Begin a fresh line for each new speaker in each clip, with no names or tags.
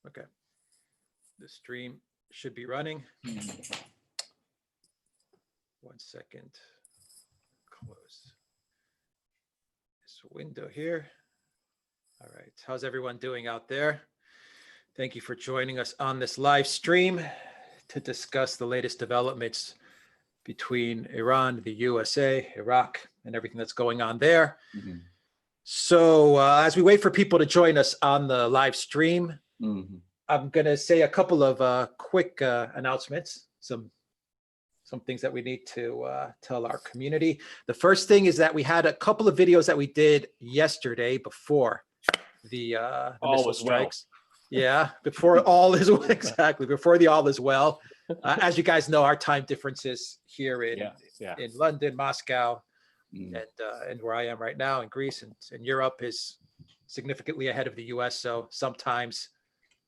Okay. The stream should be running. 1 second. Close this window here. All right. How's everyone doing out there? Thank you for joining us on this live stream to discuss the latest developments between Iran, the USA, Iraq, and everything that's going on there. So as we wait for people to join us on the live stream, I'm going to say a couple of quick announcements, some things that we need to tell our community. The first thing is that we had a couple of videos that we did yesterday before the missile strikes. Yeah, before all is well, exactly, before the all is well. As you guys know, our time differences here in London, Moscow, and where I am right now in Greece and Europe is significantly ahead of the US. So sometimes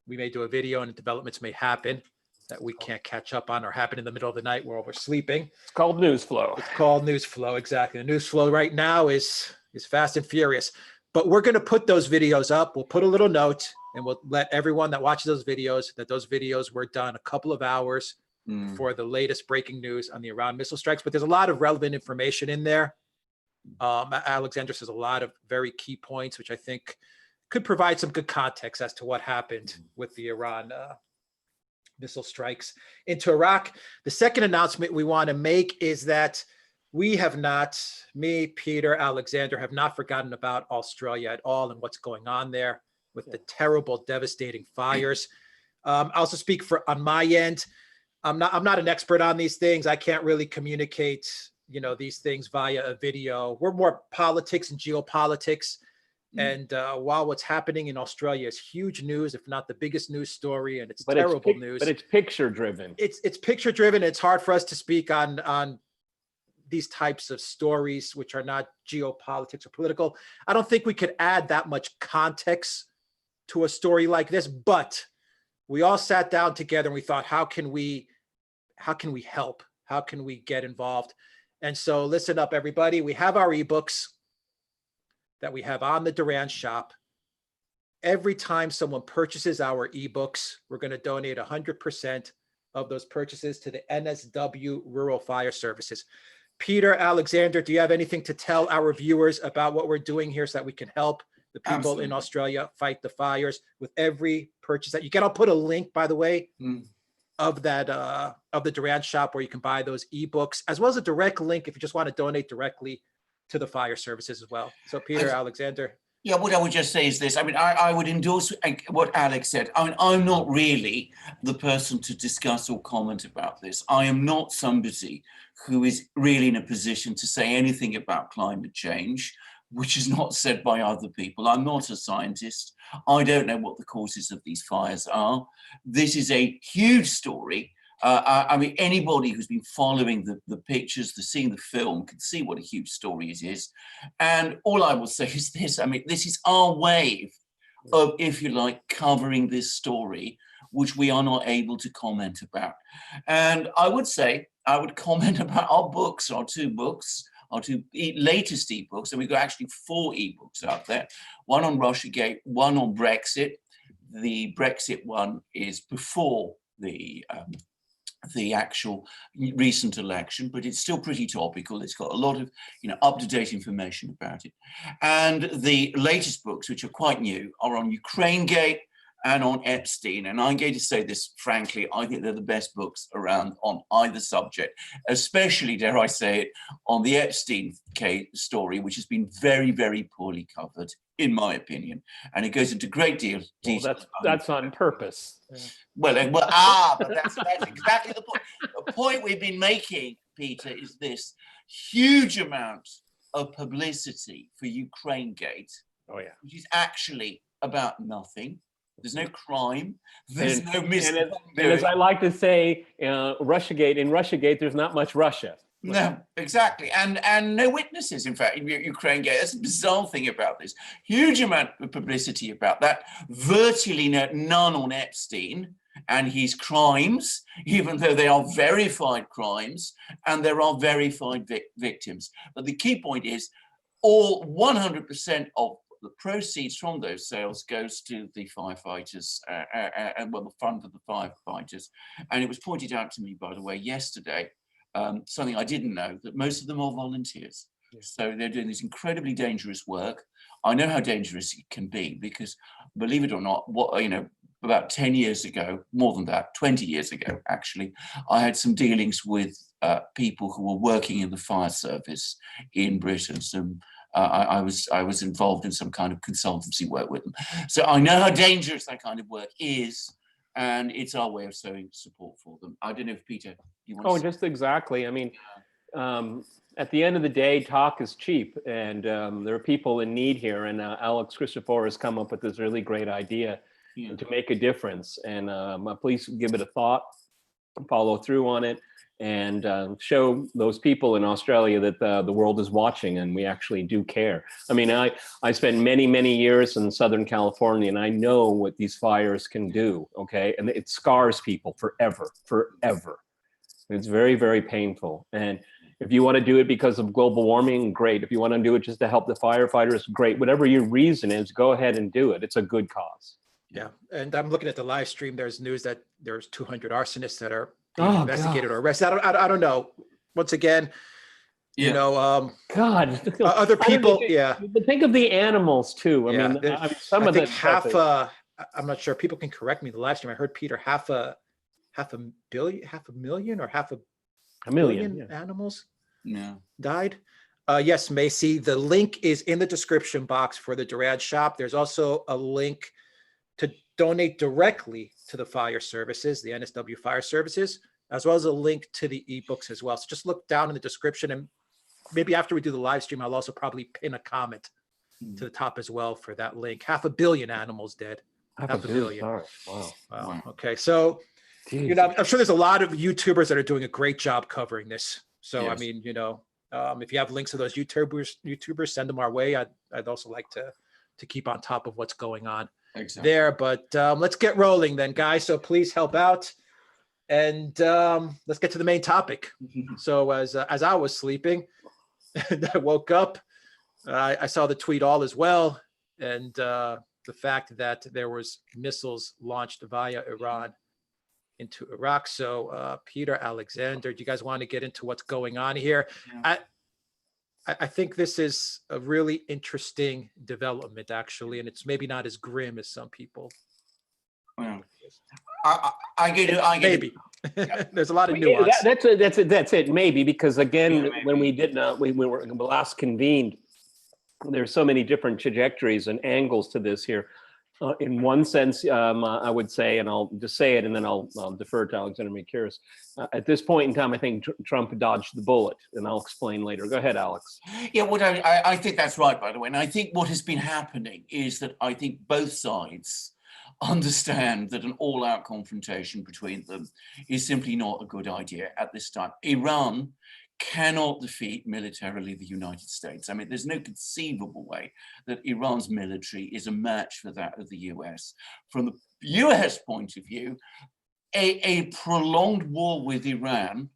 we may do a video and developments may happen that we can't catch up on or happen in the middle of the night while we're sleeping.
It's called news flow.
It's called news flow, exactly. The news flow right now is fast and furious. But we're going to put those videos up. We'll put a little note and we'll let everyone that watches those videos were done a couple of hours before the latest breaking news on the Iran missile strikes. But there's a lot of relevant information in there. Alexander says a lot of very key points, which I think could provide some good context as to what happened with the Iran missile strikes into Iraq. The second announcement we want to make is that we have not, me, Peter, Alexander, have not forgotten about Australia at all and what's going on there with the terrible, devastating fires. I also speak on my end. I'm not an expert on these things. I can't really communicate, these things via a video. We're more politics and geopolitics. And while what's happening in Australia is huge news, if not the biggest news story, and it's terrible news.
But it's picture driven.
It's picture driven. It's hard for us to speak on these types of stories, which are not geopolitics or political. I don't think we could add that much context to a story like this, but we all sat down together and we thought, how can we help? How can we get involved? And so listen up, everybody. We have our ebooks that we have on the Duran shop. Every time someone purchases our ebooks, we're going to donate 100% of those purchases to the NSW Rural Fire Services. Peter, Alexander, do you have anything to tell our viewers about what we're doing here so that we can help the people in Australia fight the fires with every purchase that you get? I'll put a link, by the way, of that of the Duran shop where you can buy those ebooks, as well as a direct link if you just want to donate directly to the fire services as well. So Peter, Alexander.
Yeah, what I would just say is this. I mean, I would endorse what Alex said. I mean, I'm not really the person to discuss or comment about this. I am not somebody who is really in a position to say anything about climate change, which is not said by other people. I'm not a scientist. I don't know what the causes of these fires are. This is a huge story. I mean, anybody who's been following the pictures, seeing the film, can see what a huge story it is. And all I will say is this. I mean, this is our way of, if you like, covering this story, which we are not able to comment about. And I would say, I would comment about our books, our two latest ebooks. And we've got actually 4 ebooks out there, one on Russiagate, one on Brexit. The Brexit one is before the actual recent election, but it's still pretty topical. It's got a lot of up-to-date information about it. And the latest books, which are quite new, are on Ukrainegate and on Epstein. And I'm going to say this frankly, I think they're the best books around on either subject, especially, dare I say it, on the Epstein case story, which has been very, very poorly covered, in my opinion. And it goes into great deal of detail.
Well, that's on purpose.
Yeah. But that's exactly the point. The point we've been making, Peter, is this huge amount of publicity for Ukrainegate, which is actually about nothing. There's no crime. There's no misconduct.
And as I like to say, Russiagate, in Russiagate, there's not much Russia.
No, exactly. And no witnesses, in fact, in Ukrainegate. That's the bizarre thing about this. Huge amount of publicity about that. Virtually none on Epstein and his crimes, even though they are verified crimes and there are verified victims. But the key point is all 100% of the proceeds from those sales goes to the firefighters and well, the fund for the firefighters. And it was pointed out to me, by the way, yesterday, something I didn't know, that most of them are volunteers.
Yeah.
So they're doing this incredibly dangerous work. I know how dangerous it can be because, believe it or not, about 10 years ago, more than that, 20 years ago, actually, I had some dealings with people who were working in the fire service in Britain. I was involved in some kind of consultancy work with them. So I know how dangerous that kind of work is, and it's our way of showing support for them. I don't know if Peter, you want to say?
just exactly. I mean, at the end of the day, talk is cheap, and there are people in need here. And Alex Christopher has come up with this really great idea to make a difference. And please give it a thought, follow through on it, and show those people in Australia that the world is watching and we actually do care. I mean, I spent many, many years in Southern California, and I know what these fires can do, okay? And it scars people forever, forever. It's very, very painful. And if you want to do it because of global warming, great. If you want to do it just to help the firefighters, great. Whatever your reason is, go ahead and do it. It's a good cause.
Yeah, and I'm looking at the live stream. There's news that there's 200 arsonists that are being investigated or arrested. I don't know. Once again, you know,
God,
other people.
But think of the animals too. I mean, some of them.
Half. I'm not sure. People can correct me. The live stream, I heard Peter half a million, or half a million animals died. Yes, Macy. The link is in the description box for the Duran shop. There's also a link to donate directly to the fire services, the NSW fire services, as well as a link to the ebooks as well. So just look down in the description, and maybe after we do the live stream, I'll also probably pin a comment to the top as well for that link. 500 million animals dead. Half a billion. Wow. Okay. So, you know, I'm sure there's a lot of YouTubers that are doing a great job covering this. So, yes. I mean, you know, if you have links to those YouTubers, send them our way. I'd also like to keep on top of what's going on there. But let's get rolling then, guys. So please help out, and let's get to the main topic. So as I was sleeping, I woke up. I saw the tweet all as well, and the fact that there was missiles launched via Iran into Iraq. So Peter, Alexander, do you guys want to get into what's going on here? Yeah. I think this is a really interesting development, actually, and it's maybe not as grim as some people.
Well, I get it.
Maybe. There's a lot of nuance.
That's it. Maybe, because again, when we were last convened, there's so many different trajectories and angles to this here. In one sense, I would say, and I'll just say it, and then I'll defer to Alexander Mikiris. At this point in time, I think Trump dodged the bullet, and I'll explain later. Go ahead, Alex.
Yeah, what I think that's right, by the way. And I think what has been happening is that I think both sides understand that an all-out confrontation between them is simply not a good idea at this time. Iran cannot defeat militarily the United States. I mean, there's no conceivable way that Iran's military is a match for that of the US. From the US point of view, a prolonged war with Iran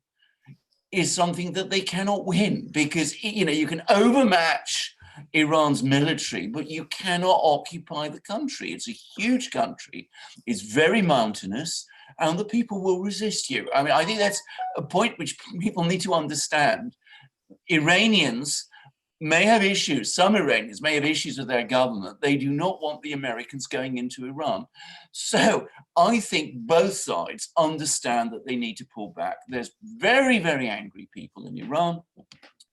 is something that they cannot win, because, you know, you can overmatch Iran's military, but you cannot occupy the country. It's a huge country. It's very mountainous, and the people will resist you. I mean, I think that's a point which people need to understand. Iranians may have issues, some Iranians may have issues with their government. They do not want the Americans going into Iran. So I think both sides understand that they need to pull back. There's very, very angry people in Iran.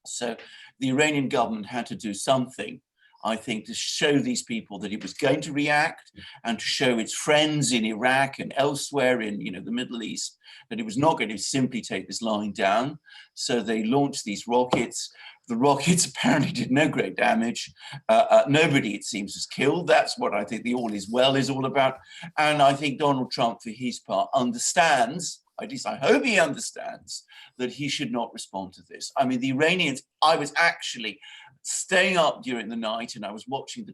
So the Iranian government had to do something, I think, to show these people that it was going to react, and to show its friends in Iraq and elsewhere in, you know, the Middle East, that it was not going to simply take this line down. So they launched these rockets. The rockets apparently did no great damage. Nobody, it seems, was killed. That's what I think the all is well is all about. And I think Donald Trump, for his part, understands, at least I hope he understands, that he should not respond to this. I mean, the Iranians, I was actually staying up during the night, and I was watching the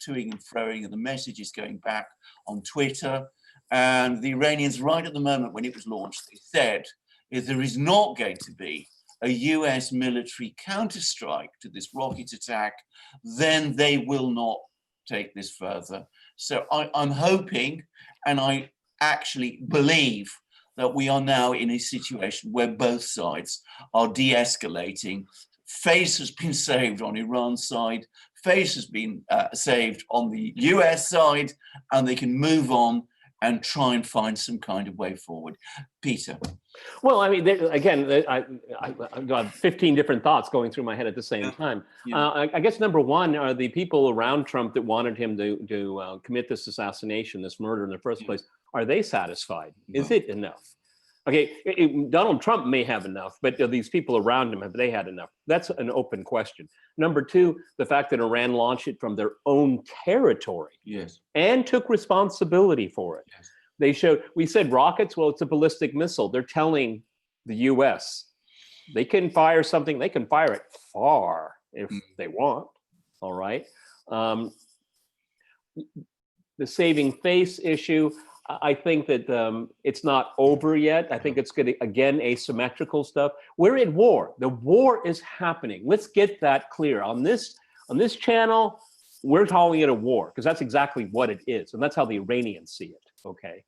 toing and froing and the messages going back on Twitter. And the Iranians, right at the moment when it was launched, they said, if there is not going to be a US military counterstrike to this rocket attack, then they will not take this further. So I'm hoping, and I actually believe, that we are now in a situation where both sides are de-escalating. Face has been saved on Iran's side, face has been saved on the US side, and they can move on and try and find some kind of way forward. Peter.
Well, I mean, I've got 15 different thoughts going through my head at the same time. I guess number one are the people around Trump that wanted him to commit this assassination, this murder in the first place. Are they satisfied? Is it enough? Okay, Donald Trump may have enough, but these people around him, have they had enough? That's an open question. Number two, the fact that Iran launched it from their own territory, and took responsibility for it. They showed, we said rockets, well, it's a ballistic missile. They're telling the US, they can fire something, they can fire it far if they want, all right? The saving face issue, I think that it's not over yet. I think it's going to, again, asymmetrical stuff. We're at war. The war is happening. Let's get that clear. On this channel, we're calling it a war because that's exactly what it is. And that's how the Iranians see it, okay?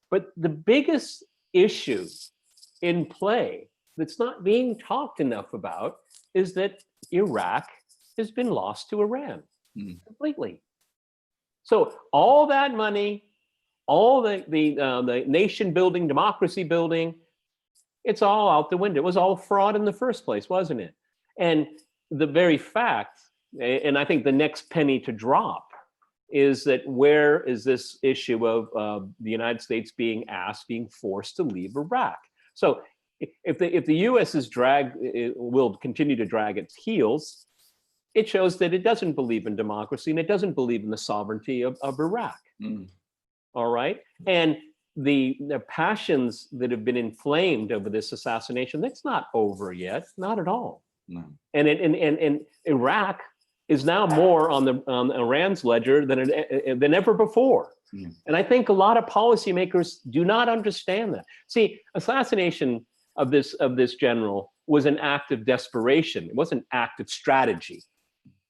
But the biggest issue in play that's not being talked enough about is that Iraq has been lost to Iran completely. So all that money, all the nation building, democracy building, it's all out the window. It was all fraud in the first place, wasn't it? And the very fact, and I think the next penny to drop, is that where is this issue of the United States being forced to leave Iraq? So if the U.S. will continue to drag its heels, it shows that it doesn't believe in democracy and it doesn't believe in the sovereignty of Iraq. All right, and the passions that have been inflamed over this assassination, that's not over yet, not at all. No. And Iraq is now more on Iran's ledger than ever before. And I think a lot of policymakers do not understand that. See, assassination of this general was an act of desperation. It wasn't an act of strategy.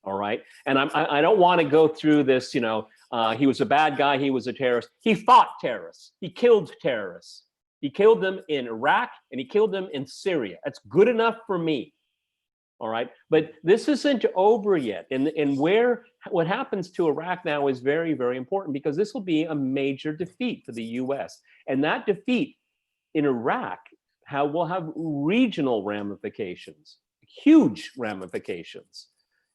All right, and I don't want to go through this. You know, he was a bad guy. He was a terrorist. He fought terrorists. He killed terrorists. He killed them in Iraq and he killed them in Syria. That's good enough for me. All right, but this isn't over yet. And what happens to Iraq now is very, very important because this will be a major defeat for the U.S. And that defeat in Iraq will have regional ramifications, huge ramifications.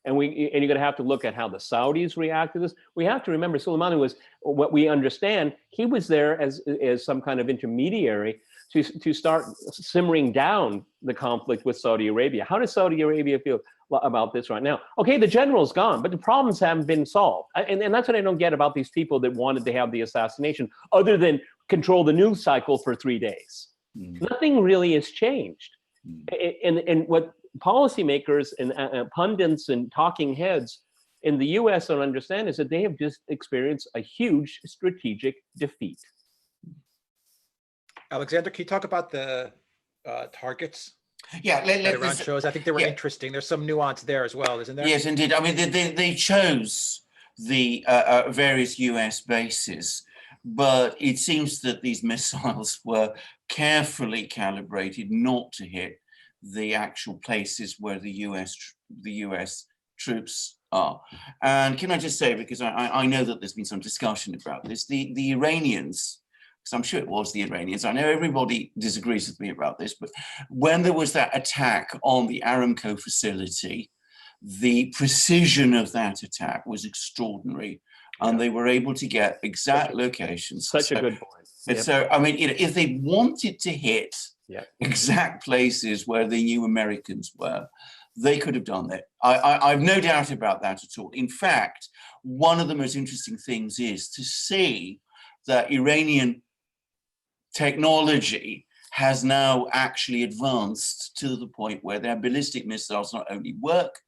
And you're going to have to look at how the Saudis react to this. We have to remember Soleimani was, what we understand, he was there as some kind of intermediary to start simmering down the conflict with Saudi Arabia. How does Saudi Arabia feel about this right now? Okay, the general's gone, but the problems haven't been solved. And that's what I don't get about these people that wanted to have the assassination, other than control the news cycle for 3 days. Nothing really has changed. And what policymakers and pundits and talking heads in the US don't understand is that they have just experienced a huge strategic defeat.
Alexander, can you talk about the targets?
Yeah,
that Iran shows? I think they were interesting. There's some nuance there as well, isn't there?
Yes, indeed. I mean, they chose the various US bases, but it seems that these missiles were carefully calibrated not to hit the actual places where the US troops are. And can I just say, because I know that there's been some discussion about this, the Iranians, because I'm sure it was the Iranians, I know everybody disagrees with me about this, but when there was that attack on the Aramco facility, the precision of that attack was extraordinary. And they were able to get exact locations.
Such a good point.
And so, I mean, if they wanted to hit exact places where they knew Americans were, they could have done that. I've no doubt about that at all. In fact, one of the most interesting things is to see that Iranian technology has now actually advanced to the point where their ballistic missiles not only work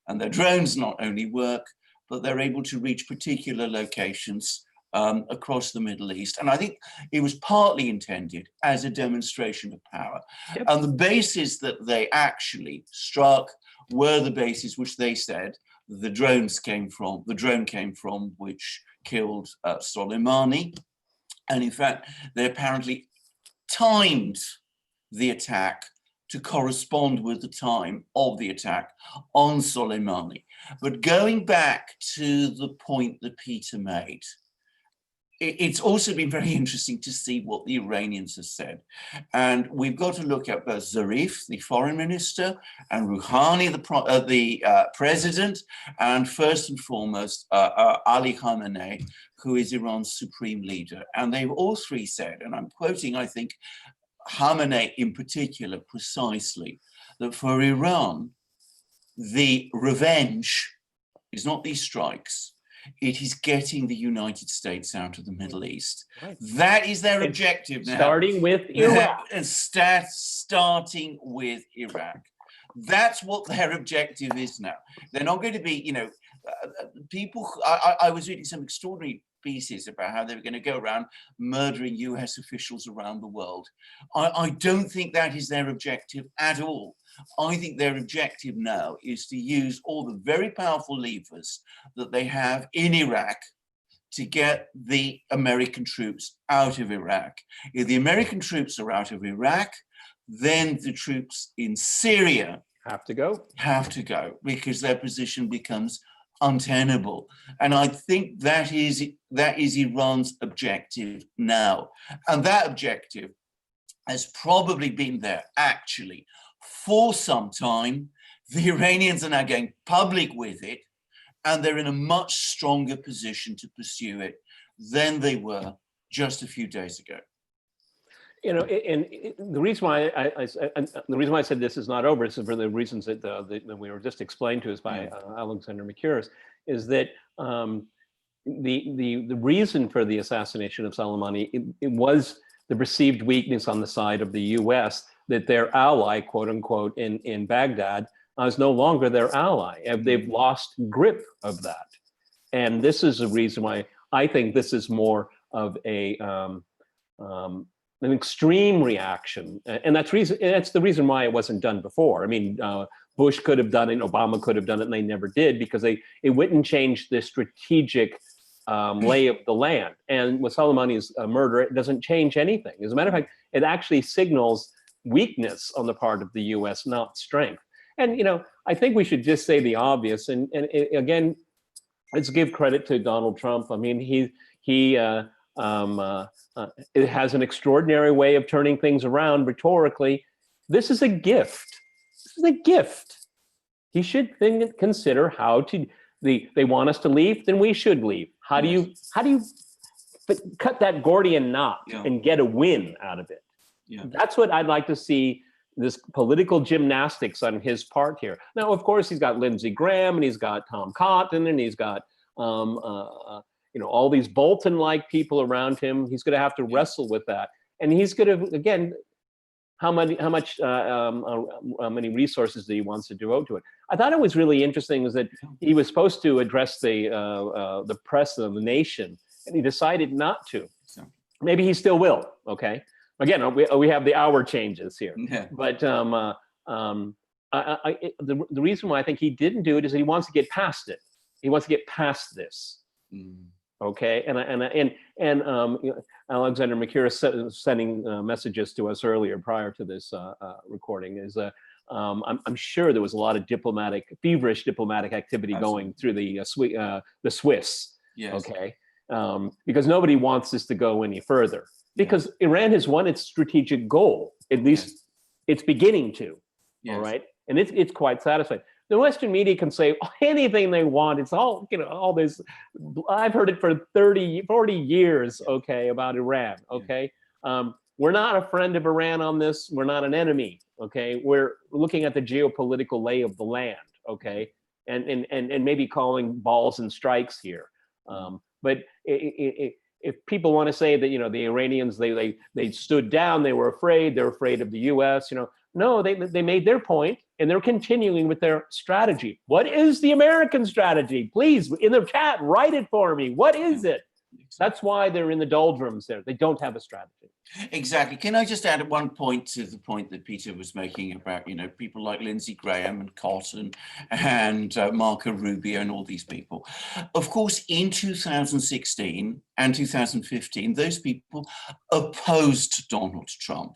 and their drones not only work, but they're able to reach particular locations across the Middle East. And I think it was partly intended as a demonstration of power.
Yep.
And the bases that they actually struck were the bases which they said the drone came from, which killed Soleimani. And in fact, they apparently timed the attack to correspond with the time of the attack on Soleimani. But going back to the point that Peter made, it's also been very interesting to see what the Iranians have said. And we've got to look at both Zarif, the foreign minister, and Rouhani, the president, and first and foremost, Ali Khamenei, who is Iran's supreme leader. And they've all three said, and I'm quoting, I think, Khamenei in particular, precisely, that for Iran, the revenge is not these strikes, it is getting the United States out of the Middle East.
Right.
That is their objective now.
Starting with Iraq.
And starting with Iraq. That's what their objective is now. They're not going to be, you know, people, I was reading some extraordinary pieces about how they were going to go around murdering US officials around the world. I don't think that is their objective at all. I think their objective now is to use all the very powerful levers that they have in Iraq to get the American troops out of Iraq. If the American troops are out of Iraq, then the troops in Syria
have to go
because their position becomes untenable. And I think that is Iran's objective now. And that objective has probably been there actually for some time. The Iranians are now going public with it, and they're in a much stronger position to pursue it than they were just a few days ago.
You know, and the reason why I said this is not over is for the reasons that we were just explained to us by Alexander Mercouris, is that the reason for the assassination of Soleimani, it was the perceived weakness on the side of the U.S. that their ally, quote unquote, in Baghdad is no longer their ally. They've lost grip of that. And this is the reason why I think this is more of an extreme reaction. And that's the reason why it wasn't done before. I mean, Bush could have done it, Obama could have done it, and they never did, because it wouldn't change the strategic lay of the land. And with Soleimani's murder, it doesn't change anything. As a matter of fact, it actually signals weakness on the part of the US, not strength. And, you know, I think we should just say the obvious. And again, let's give credit to Donald Trump. I mean, it has an extraordinary way of turning things around rhetorically. This is a gift. This is a gift. He should consider how to. They want us to leave, then we should leave. How do you cut that Gordian knot and get a win out of it? Yeah. That's what I'd like to see. This political gymnastics on his part here. Now, of course, he's got Lindsey Graham, and he's got Tom Cotton, and he's got you know, all these Bolton-like people around him. He's going to have to wrestle with that, and he's going to, again, how many resources that he wants to devote to it. I thought it was really interesting is that he was supposed to address the press of the nation, and he decided not to. Maybe he still will. Okay. Again, we have the hour changes here, but the reason why I think he didn't do it is that he wants to get past it. He wants to get past this. Okay, and Alexander Mercouris sending messages to us earlier prior to this recording is I'm sure there was a lot of feverish diplomatic activity going through the Swiss. Yes. Okay, because nobody wants this to go any further. Because Iran has won its strategic goal, at least it's beginning to, all right? And it's quite satisfying. The Western media can say anything they want. It's all, you know, all this, I've heard it for 30, 40 years, okay, about Iran, okay? We're not a friend of Iran on this. We're not an enemy, okay? We're looking at the geopolitical lay of the land, okay? And maybe calling balls and strikes here. But if people want to say that, you know, the Iranians, they stood down, they're afraid of the US, you know, no, they made their point and they're continuing with their strategy. What is the American strategy? Please, in the chat, write it for me. What is it? That's why they're in the doldrums there. They don't have a strategy.
Exactly. Can I just add one point to the point that Peter was making about, people like Lindsey Graham and Cotton and Marco Rubio and all these people? Of course, in 2016 and 2015, those people opposed Donald Trump.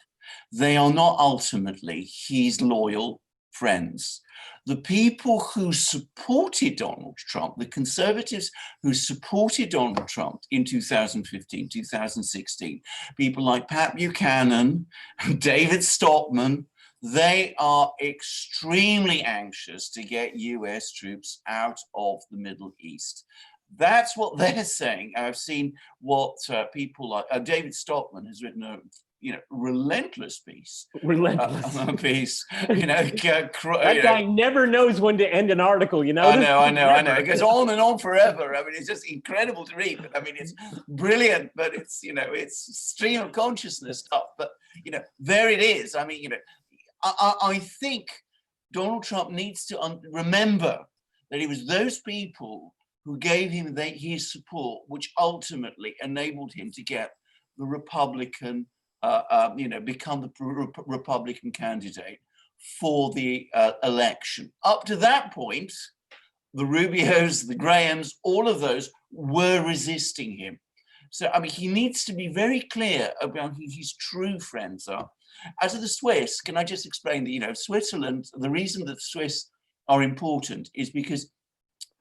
They are not ultimately his loyal friends. The people who supported Donald Trump, the conservatives who supported Donald Trump in 2015, 2016, people like Pat Buchanan, David Stockman, they are extremely anxious to get US troops out of the Middle East. That's what they're saying. I've seen what people like David Stockman has written a relentless piece. Piece.
That guy never knows when to end an article.
I know. It goes on and on forever. I mean, it's just incredible to read. But I mean, it's brilliant. But it's it's stream of consciousness stuff. But there it is. I mean, I think Donald Trump needs to remember that it was those people who gave him his support, which ultimately enabled him to get the Republican. Become the Republican candidate for the election. Up to that point, the Rubios, the Grahams, all of those were resisting him. So, I mean, he needs to be very clear about who his true friends are. As to the Swiss, can I just explain that, Switzerland, the reason that Swiss are important is because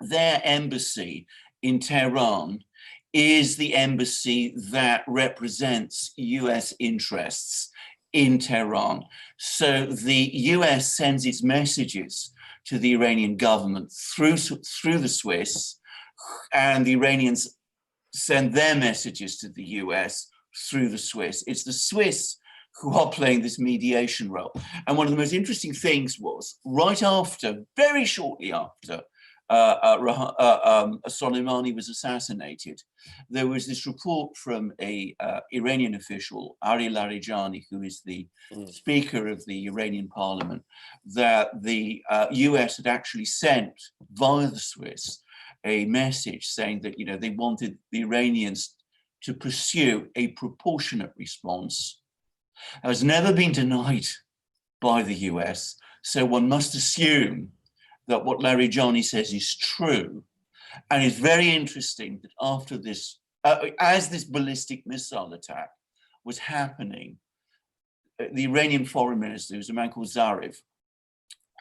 their embassy in Tehran is the embassy that represents US interests in Tehran. So the US sends its messages to the Iranian government through the Swiss, and the Iranians send their messages to the US through the Swiss. It's the Swiss who are playing this mediation role. And one of the most interesting things was very shortly after, Soleimani was assassinated, there was this report from a Iranian official, Ari Larijani, who is the Speaker of the Iranian Parliament, that the US had actually sent via the Swiss a message saying that they wanted the Iranians to pursue a proportionate response. It has never been denied by the US, so one must assume that what Larijani says is true. And it's very interesting that after this, as this ballistic missile attack was happening, the Iranian foreign minister, who's a man called Zarif,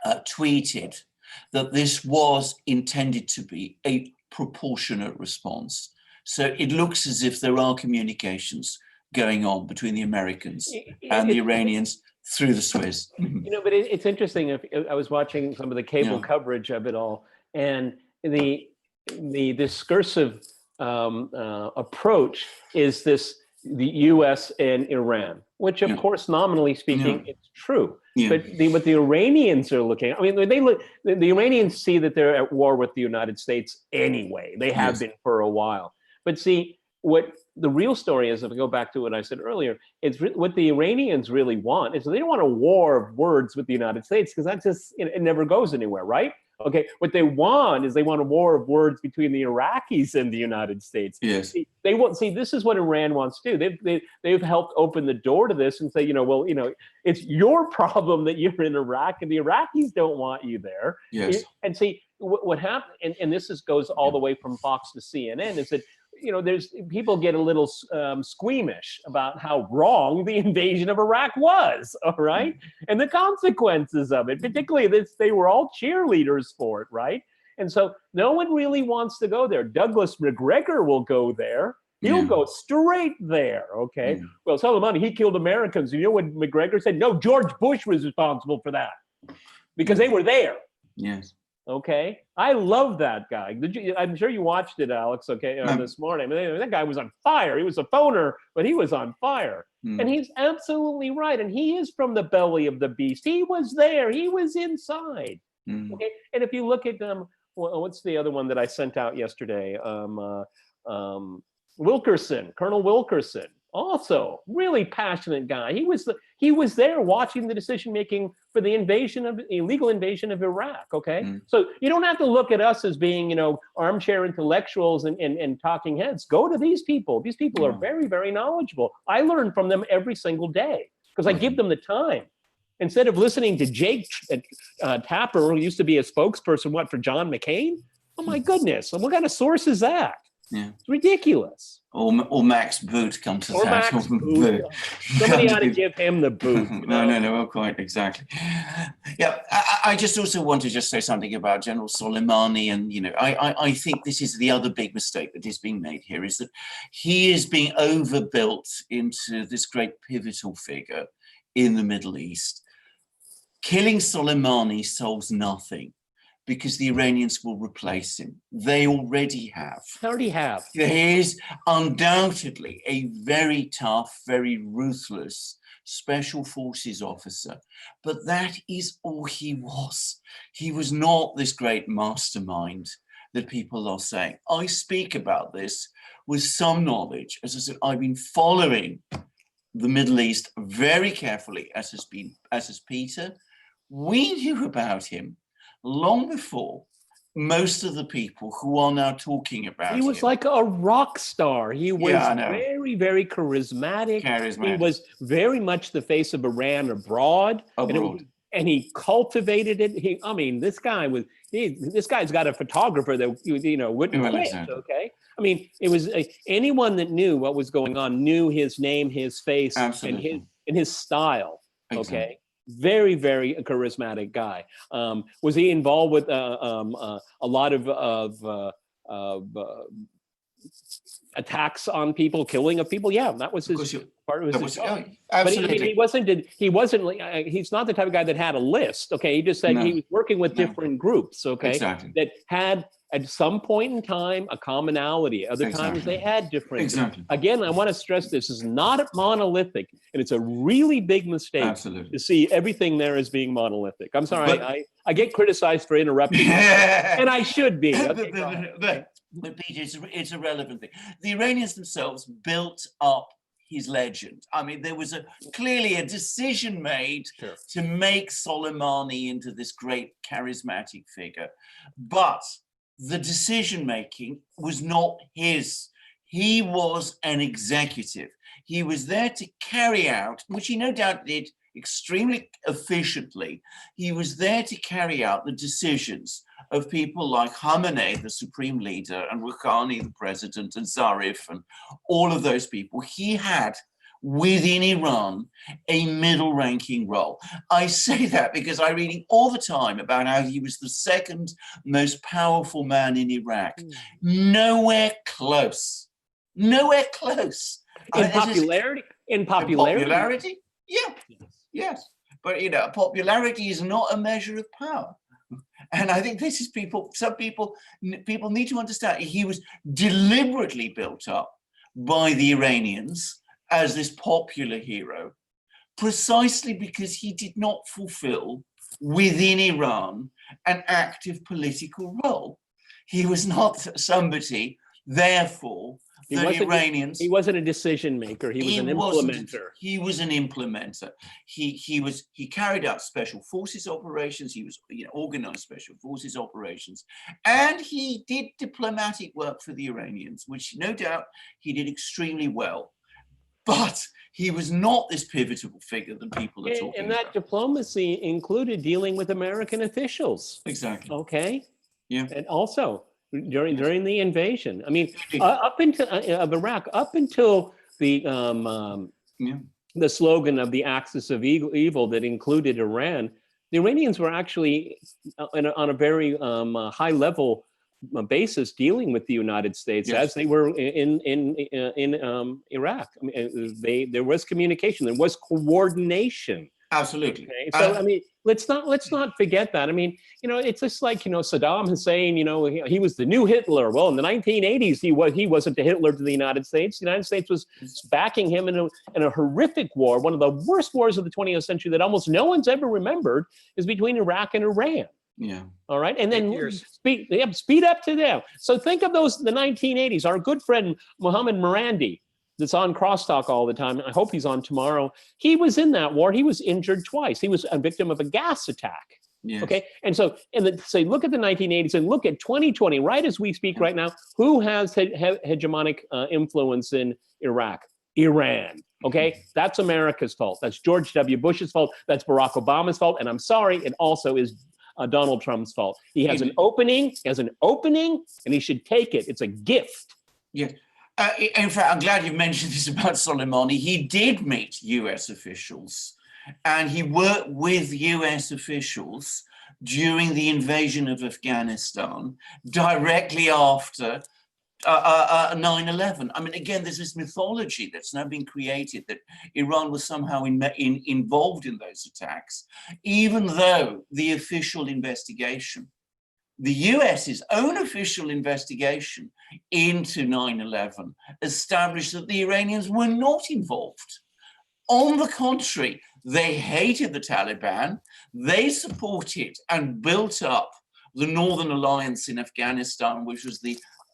tweeted that this was intended to be a proportionate response. So it looks as if there are communications going on between the Americans and the Iranians through the Swiss.
But it's interesting. I was watching some of the cable coverage of it all, and the discursive approach is the US and Iran, which of course, nominally speaking, it's true. But what the Iranians are looking at, I mean, the Iranians see that they're at war with the United States anyway. They have been for a while. But see, what the real story is, if I go back to what I said earlier, it's what the Iranians really want is they don't want a war of words with the United States, because that just, it never goes anywhere, right? Okay, what they want is they want a war of words between the Iraqis and the United States.
Yes.
They want, this is what Iran wants to do. They've helped open the door to this and say, it's your problem that you're in Iraq and the Iraqis don't want you there.
Yes.
And see, what happened, and this goes all the way from Fox to CNN, is that there's people get a little squeamish about how wrong the invasion of Iraq was, all right? And the consequences of it, particularly this, they were all cheerleaders for it, right? And so no one really wants to go there. Douglas McGregor will go there. He'll go straight there, okay? Well, Soleimani, he killed Americans. You know what McGregor said? No, George Bush was responsible for that because they were there.
Yes.
Okay, I love that guy. I'm sure you watched it, Alex. Okay, this morning. I mean, that guy was on fire. He was a phoner, but he was on fire. And he's absolutely right. And he is from the belly of the beast. He was there. He was inside. Okay, and if you look at what's the other one that I sent out yesterday? Wilkerson, Colonel Wilkerson. also really passionate guy. He was there watching the decision making for the illegal invasion of Iraq. Okay, so you don't have to look at us as being, you know, armchair intellectuals and talking heads. Go to these people. These people are very, very knowledgeable. I learn from them every single day because I give them the time. Instead of listening to Jake Tapper, who used to be a spokesperson, for John McCain? Oh my goodness! What kind of source is that?
Yeah,
it's ridiculous.
Or Max Boot comes to
or
that.
Max Boot. Somebody ought to give him the boot. You know?
No, quite exactly. Yeah, I just also want to just say something about General Soleimani, and you know, I think this is the other big mistake that is being made here, is that he is being overbuilt into this great pivotal figure in the Middle East. Killing Soleimani solves nothing, because the Iranians will replace him. They already have. There is undoubtedly a very tough, very ruthless special forces officer, but that is all he was. He was not this great mastermind that people are saying. I speak about this with some knowledge. As I said, I've been following the Middle East very carefully, as has Peter. We knew about him long before most of the people who are now talking about him.
He was like a rock star. He was very, very charismatic. He was very much the face of Iran abroad. And he cultivated it. I mean, this guy's got a photographer that, you know, wouldn't quit, exactly. Okay? I mean, it was anyone that knew what was going on knew his name, his face, and his style, exactly. Okay? Very, very charismatic guy. Was he involved with a lot of attacks on people, killing of people? Yeah, that was his part of his job.
Absolutely.
But he wasn't. He's not the type of guy that had a list. Okay, he just said he was working with different groups. Okay, exactly. That had at some point in time a commonality. Other times they had different.
Exactly.
Again, I want to stress this is not monolithic, and it's a really big mistake to see everything there as being monolithic. I'm sorry, I get criticized for interrupting, and I should be. Okay,
but Peter, it's a relevant thing. The Iranians themselves built up his legend. I mean, there was clearly a decision made to make Soleimani into this great charismatic figure, but the decision making was not his. He was an executive. He was there to carry out, which he no doubt did extremely efficiently. He was there to carry out the decisions of people like Khamenei, the supreme leader, and Rouhani, the president, and Zarif, and all of those people. He had within Iran a middle-ranking role. I say that because I'm reading all the time about how he was the second most powerful man in Iraq. Nowhere close. Nowhere close.
In popularity? In popularity?
Yeah. Yes. But, you know, popularity is not a measure of power. And I think this is some people need to understand. He was deliberately built up by the Iranians as this popular hero, precisely because he did not fulfill within Iran an active political role. He was not somebody, therefore,
he wasn't a decision maker. He was an implementer.
He was an implementer. He carried out special forces operations. He was, you know, organized special forces operations, and he did diplomatic work for the Iranians, which no doubt he did extremely well. But he was not this pivotal figure that people are talking about.
And that diplomacy included dealing with American officials.
Exactly.
Okay.
Yeah.
And also during the invasion. I mean, up until of Iraq, up until the slogan of the axis of evil that included Iran, the Iranians were actually on a very high level basis dealing with the United States as they were in Iraq. I mean, there was communication, there was coordination.
Absolutely.
Okay? So I mean, let's not forget that. I mean, you know, it's just like, you know, Saddam Hussein, you know, he was the new Hitler. Well, in the 1980s, he wasn't the Hitler to the United States. The United States was backing him in a horrific war. One of the worst wars of the 20th century that almost no one's ever remembered is between Iraq and Iran.
Yeah.
All right. And then speed up to them. So think of the 1980s. Our good friend Mohammed Morandi, that's on Crosstalk all the time. I hope he's on tomorrow. He was in that war. He was injured twice. He was a victim of a gas attack.
Yes.
Okay. And so, say, look at the 1980s and look at 2020, right as we speak right now, who has hegemonic influence in Iraq? Iran. Okay. That's America's fault. That's George W. Bush's fault. That's Barack Obama's fault. And I'm sorry, it also is Donald Trump's fault. He has an opening, and he should take it. It's a gift.
Yeah. In fact, I'm glad you mentioned this about Soleimani. He did meet US officials, and he worked with US officials during the invasion of Afghanistan directly after 9/11. I mean, again, there's this mythology that's now been created that Iran was somehow involved in those attacks, even though the official investigation, the US's own official investigation into 9/11 established that the Iranians were not involved. On the contrary, they hated the Taliban. They supported and built up the Northern Alliance in Afghanistan, which was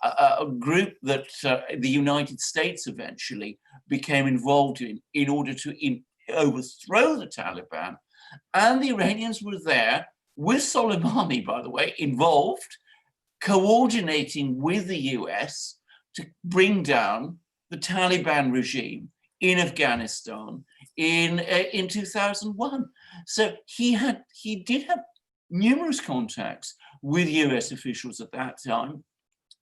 a group that the United States eventually became involved in order to overthrow the Taliban. And the Iranians were there with Soleimani, by the way, involved, coordinating with the US to bring down the Taliban regime in Afghanistan in 2001. So he did have numerous contacts with US officials at that time.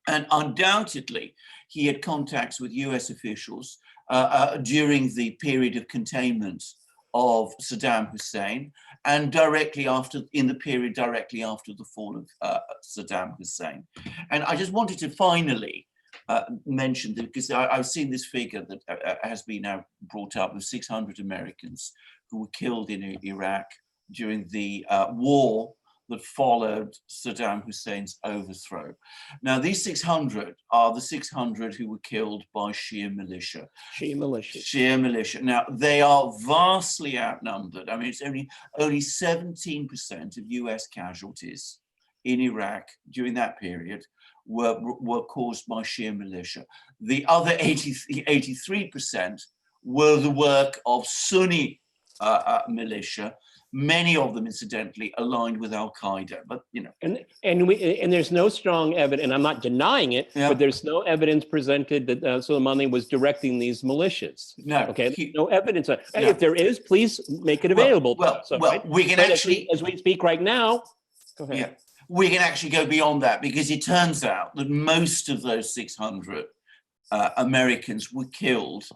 And undoubtedly, he had contacts with US officials during the period of containment of Saddam Hussein, and in the period directly after the fall of Saddam Hussein. And I just wanted to finally mention that, because I've seen this figure that has been now brought up, of 600 Americans who were killed in Iraq during the war that followed Saddam Hussein's overthrow. Now, these 600 are the 600 who were killed by Shia militia. Shia militia. Now, they are vastly outnumbered. I mean, it's only 17% of US casualties in Iraq during that period were caused by Shia militia. The other 83% were the work of Sunni militia, many of them, incidentally, aligned with Al Qaeda. But
and there's no strong evidence, and I'm not denying it, but there's no evidence presented that Soleimani was directing these militias.
No,
okay, no evidence. If there is, please make it available.
We can actually,
as we speak right now. Go ahead.
Yeah, we can actually go beyond that, because it turns out that most of those 600 Americans were killed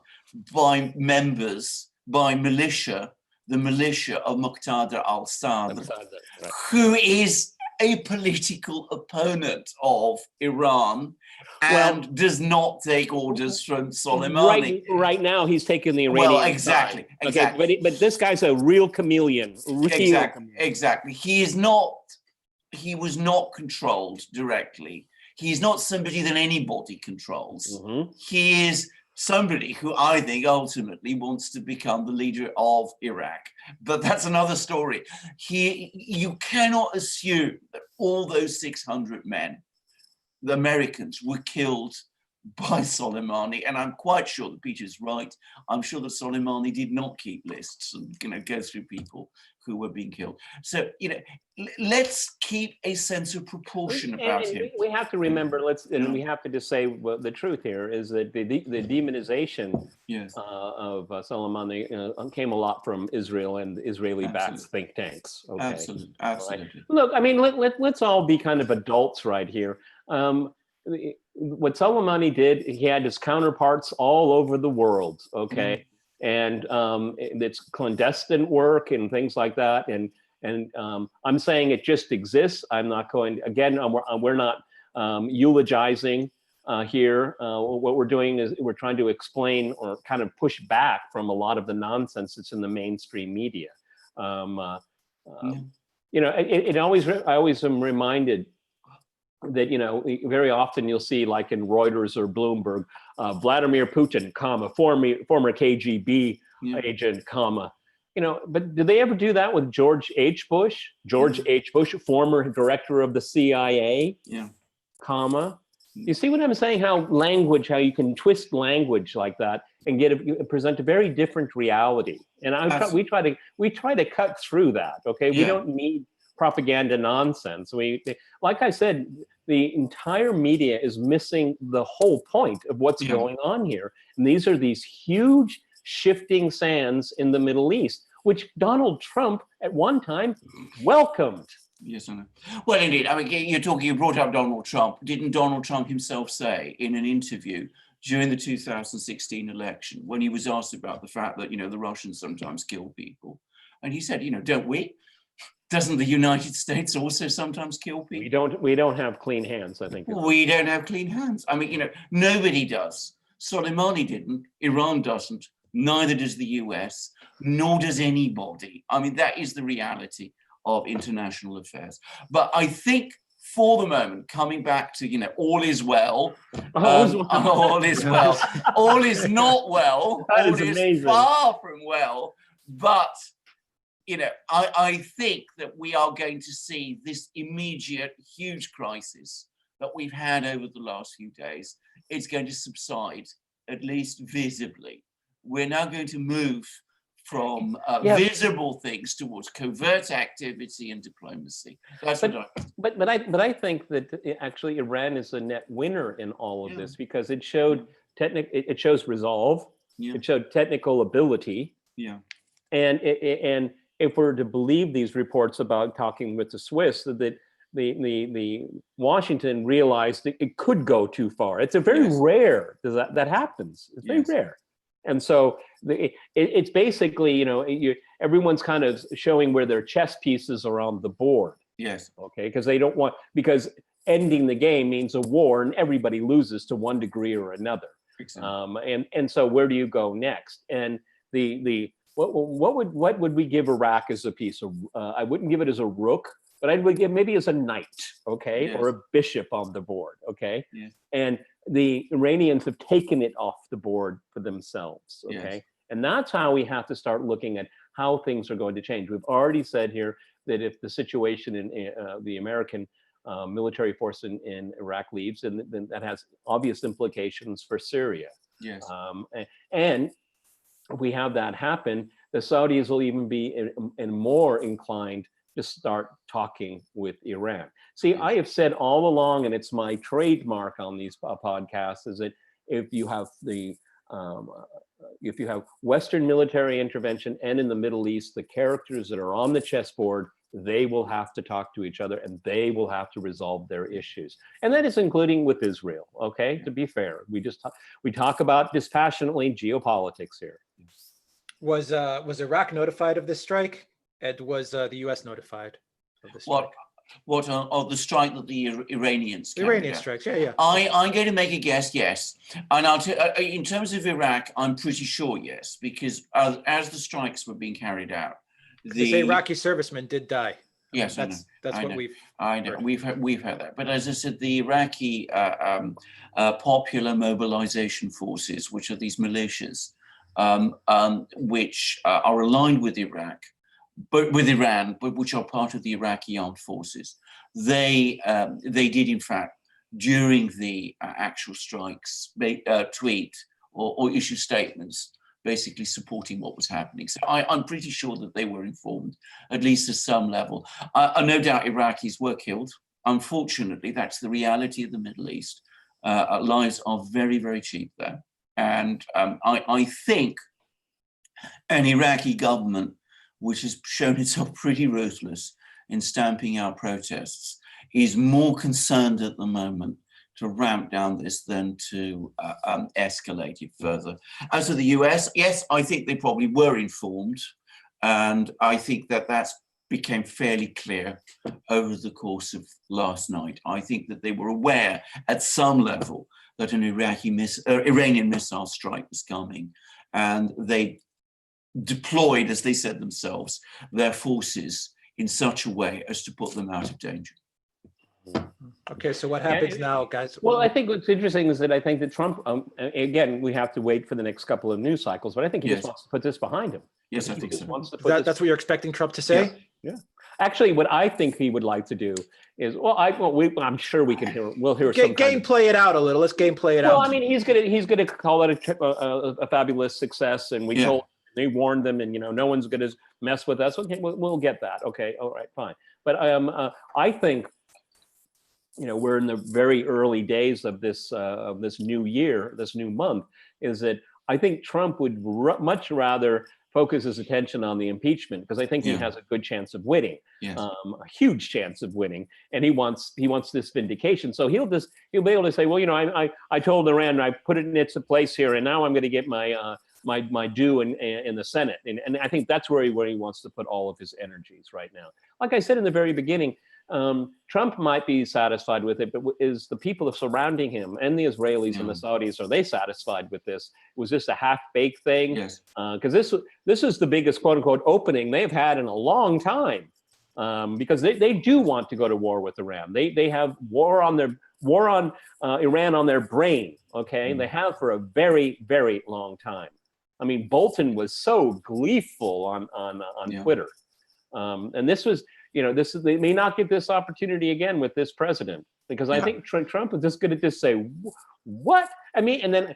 by militia. The militia of Muqtada al-Sadr, who is a political opponent of Iran and does not take orders from Soleimani.
Right now, he's taking the Iranian side.
Exactly.
Okay, but this guy's a real chameleon.
Exactly. He was not controlled directly. He's not somebody that anybody controls. He is somebody who I think ultimately wants to become the leader of Iraq. But that's another story. You cannot assume that all those 600 men, the Americans, were killed by Soleimani. And I'm quite sure that Peter's right. I'm sure that Soleimani did not keep lists and go through people who were being killed. So, let's keep a sense of proportion about him.
We have to remember, we have to just say the truth here is that the demonization of Soleimani came a lot from Israel and Israeli-backed think tanks. Okay?
Absolutely.
Right? Look, I mean, let's all be kind of adults right here. What Soleimani did, he had his counterparts all over the world, okay? And it's clandestine work and things like that. And I'm saying it just exists. I'm not going to, again, we're not eulogizing here. What we're doing is we're trying to explain or kind of push back from a lot of the nonsense that's in the mainstream media. I always am reminded that, very often you'll see, like in Reuters or Bloomberg, Vladimir Putin, former KGB agent, but did they ever do that with George H. Bush? George H. Bush, former director of the CIA, You see what I'm saying? How you can twist language like that and present a very different reality. And we try to cut through that. Okay, we don't need propaganda nonsense. Like I said, the entire media is missing the whole point of what's going on here. And these are these huge shifting sands in the Middle East, which Donald Trump at one time welcomed.
Yes, I know. Well, indeed. I mean, you brought up Donald Trump. Didn't Donald Trump himself say in an interview during the 2016 election, when he was asked about the fact that, the Russians sometimes kill people, and he said, don't we? Doesn't the United States also sometimes kill people?
We don't have clean hands, I think.
We don't have clean hands. I mean, nobody does. Soleimani didn't. Iran doesn't. Neither does the US, nor does anybody. I mean, that is the reality of international affairs. But I think for the moment, coming back to, all is well, all is well, all is not well, all is far from well, but, I think that we are going to see this immediate huge crisis that we've had over the last few days. It's going to subside, at least visibly. We're now going to move from visible things towards covert activity and diplomacy. That's
but I think that actually Iran is a net winner in all of this, because it showed it shows resolve, it showed technical ability, and if we're to believe these reports about talking with the Swiss, that the Washington realized that it could go too far. It's a very rare that happens. It's very rare. And so it's basically, everyone's kind of showing where their chess pieces are on the board.
Yes.
Okay, because ending the game means a war and everybody loses to one degree or another.
Exactly.
And so where do you go next? And what would we give Iraq as a piece of? I wouldn't give it as a rook, but I would give maybe as a knight, okay, or a bishop on the board, okay. And the Iranians have taken it off the board for themselves, okay? And that's how we have to start looking at how things are going to change. We've already said here that if the situation in the American military force in Iraq leaves, then that has obvious implications for Syria. And if we have that happen, the Saudis will even be more inclined to start talking with Iran. See, I have said all along, and it's my trademark on these podcasts, is that if you have Western military intervention and in the Middle East, the characters that are on the chessboard, they will have to talk to each other and they will have to resolve their issues. And that is including with Israel, okay? To be fair, we talk about dispassionately geopolitics here.
Was Iraq notified of this strike? And was the U.S. notified of the strike?
What of the strike that the Iranians?
The Iranian strikes, yeah.
I'm going to make a guess, yes. And I'll in terms of Iraq, I'm pretty sure yes, because as the strikes were being carried out,
the Iraqi servicemen did die.
Yes,
that's what we've.
I know we've heard that, but as I said, the Iraqi Popular Mobilization Forces, which are these militias, which are aligned with Iraq, but with Iran, but which are part of the Iraqi armed forces, they did in fact during the actual strikes tweet or issue statements, basically supporting what was happening. So I'm pretty sure that they were informed, at least at some level. No doubt Iraqis were killed. Unfortunately, that's the reality of the Middle East. Lives are very, very cheap there. And I think an Iraqi government, which has shown itself pretty ruthless in stamping out protests, is more concerned at the moment to ramp down this than to escalate it further. As for the US, yes, I think they probably were informed. And I think that became fairly clear over the course of last night. I think that they were aware at some level that an Iranian missile strike was coming. And they deployed, as they said themselves, their forces in such a way as to put them out of danger.
Okay, so what happens now, guys?
Well, I think what's interesting is that I think that Trump, again, we have to wait for the next couple of news cycles, but I think he just wants to put this behind him.
Yes, I think so.
That's what you're expecting Trump to say?
Yeah. Actually, what I think he would like to do is, I'm sure we'll hear some
gameplay it out a little. Let's gameplay it out.
Well, I mean, he's gonna call it a fabulous success, and they warned them, and no one's gonna mess with us. Okay, we'll get that. Okay, all right, fine. But I think we're in the very early days of this new year, this new month. Is that I think Trump would much rather focus his attention on the impeachment, because I think he has a good chance of winning, a huge chance of winning, and he wants this vindication. So he'll be able to say, well, I told Duran, I put it in its place here, and now I'm going to get my due in the Senate, and I think that's where he wants to put all of his energies right now. Like I said in the very beginning, Trump might be satisfied with it, but is the people surrounding him and the Israelis and the Saudis, are they satisfied with this? Was this a half-baked thing?
Yes.
Because this is the biggest quote-unquote opening they've had in a long time, because they do want to go to war with Iran. They have war on Iran on their brain. Okay, they have for a very, very long time. I mean, Bolton was so gleeful on Twitter, and this was. They may not get this opportunity again with this president, because I think Trump is just going to just say, what? I mean, and then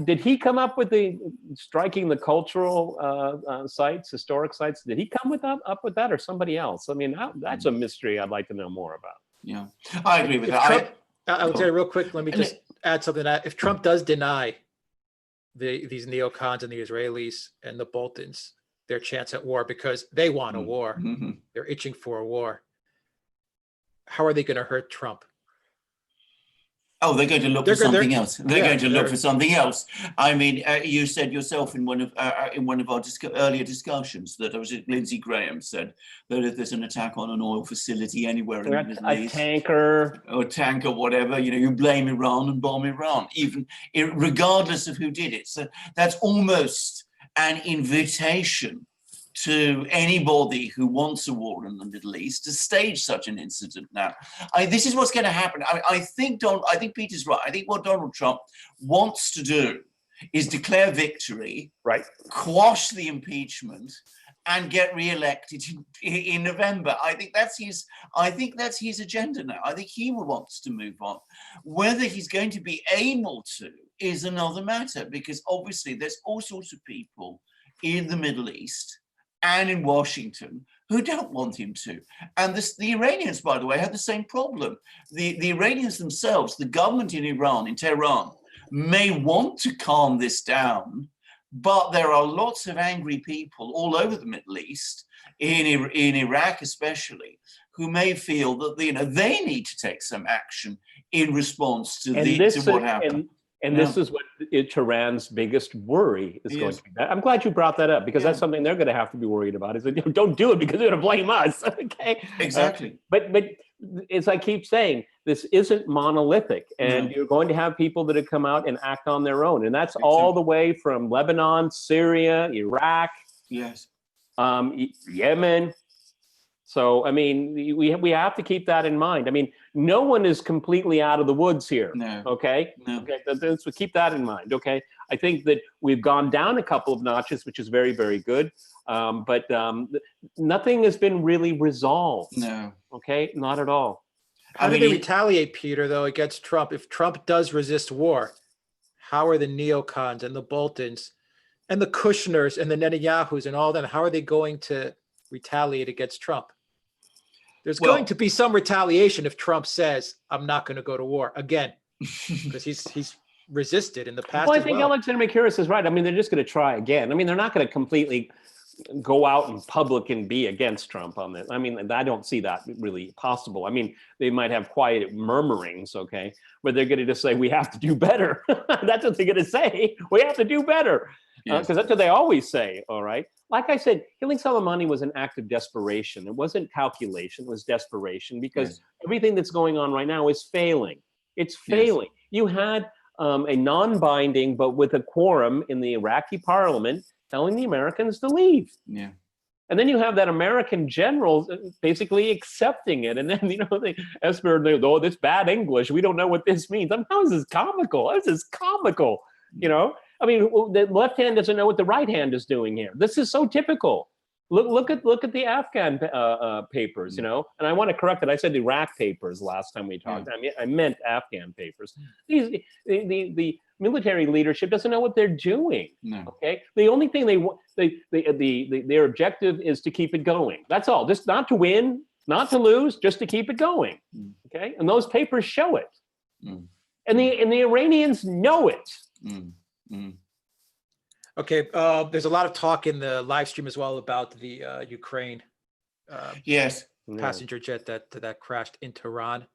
did he come up with the striking the cultural historic sites? Did he come up with that, or somebody else? I mean, that's a mystery I'd like to know more about.
Yeah, I agree with that.
I'll tell you real quick. Let me just add something. If Trump does deny these neocons and the Israelis and the Boltons their chance at war, because they want a war. They're itching for a war. How are they going to hurt Trump?
Oh, they're going to look for something else. They're going to look for something else. I mean, you said yourself in one of our earlier discussions that Lindsey Graham said that if there's an attack on an oil facility anywhere in the Middle East, a tanker, whatever, you blame Iran and bomb Iran, even regardless of who did it. So that's almost an invitation to anybody who wants a war in the Middle East to stage such an incident. Now, this is what's going to happen. I think Peter's right. I think what Donald Trump wants to do is declare victory, quash the impeachment, and get re-elected in November. I think that's his agenda now. I think he wants to move on. Whether he's going to be able to is another matter, because obviously there's all sorts of people in the Middle East and in Washington who don't want him to. And the Iranians, by the way, have the same problem. The Iranians themselves, the government in Iran, in Tehran, may want to calm this down, but there are lots of angry people all over the Middle East, in Iraq especially, who may feel that they need to take some action in response to what happened.
And this is what Tehran's biggest worry is going to be. I'm glad you brought that up, because that's something they're going to have to be worried about. Is that don't do it because they're going to blame us. Okay.
Exactly.
But as I keep saying, this isn't monolithic, and you're going to have people that have come out and act on their own, and that's all the way from Lebanon, Syria, Iraq, Yemen. So, I mean, we have to keep that in mind. I mean, no one is completely out of the woods here.
No.
Okay. No. Okay. So keep that in mind. Okay. I think that we've gone down a couple of notches, which is very, very good. But nothing has been really resolved.
No.
Okay. Not at all.
How do they retaliate, Peter, though, against Trump? If Trump does resist war, how are the neocons and the Boltons and the Kushners and the Netanyahus and all them, how are they going to retaliate against Trump? There's going to be some retaliation if Trump says, I'm not going to go to war again, because he's resisted in the past.
Well, I think Alexander McCurris is right. I mean, they're just going to try again. I mean, they're not going to completely go out in public and be against Trump on this. I mean, I don't see that really possible. I mean, they might have quiet murmurings, okay, but they're going to just say, we have to do better. That's what they're going to say. We have to do better. Because that's what they always say, all right? Like I said, killing Soleimani was an act of desperation. It wasn't calculation, it was desperation, because everything that's going on right now is failing. It's failing. You had a non-binding, but with a quorum in the Iraqi parliament telling the Americans to leave.
Yeah.
And then you have that American general basically accepting it. And then, they Esper, oh, this bad English, we don't know what this means. I mean, how is this comical? This is comical, I mean, the left hand doesn't know what the right hand is doing here. This is so typical. Look at the Afghan papers, you know. And I want to correct it. I said Iraq papers last time we talked. I mean, I meant Afghan papers. The military leadership doesn't know what they're doing.
No.
Okay, the only thing their objective is to keep it going. That's all. Just not to win, not to lose, just to keep it going. Okay, and those papers show it. And the Iranians know it.
Okay, there's a lot of talk in the live stream as well about the Ukraine
Yes.
passenger jet that crashed in Tehran.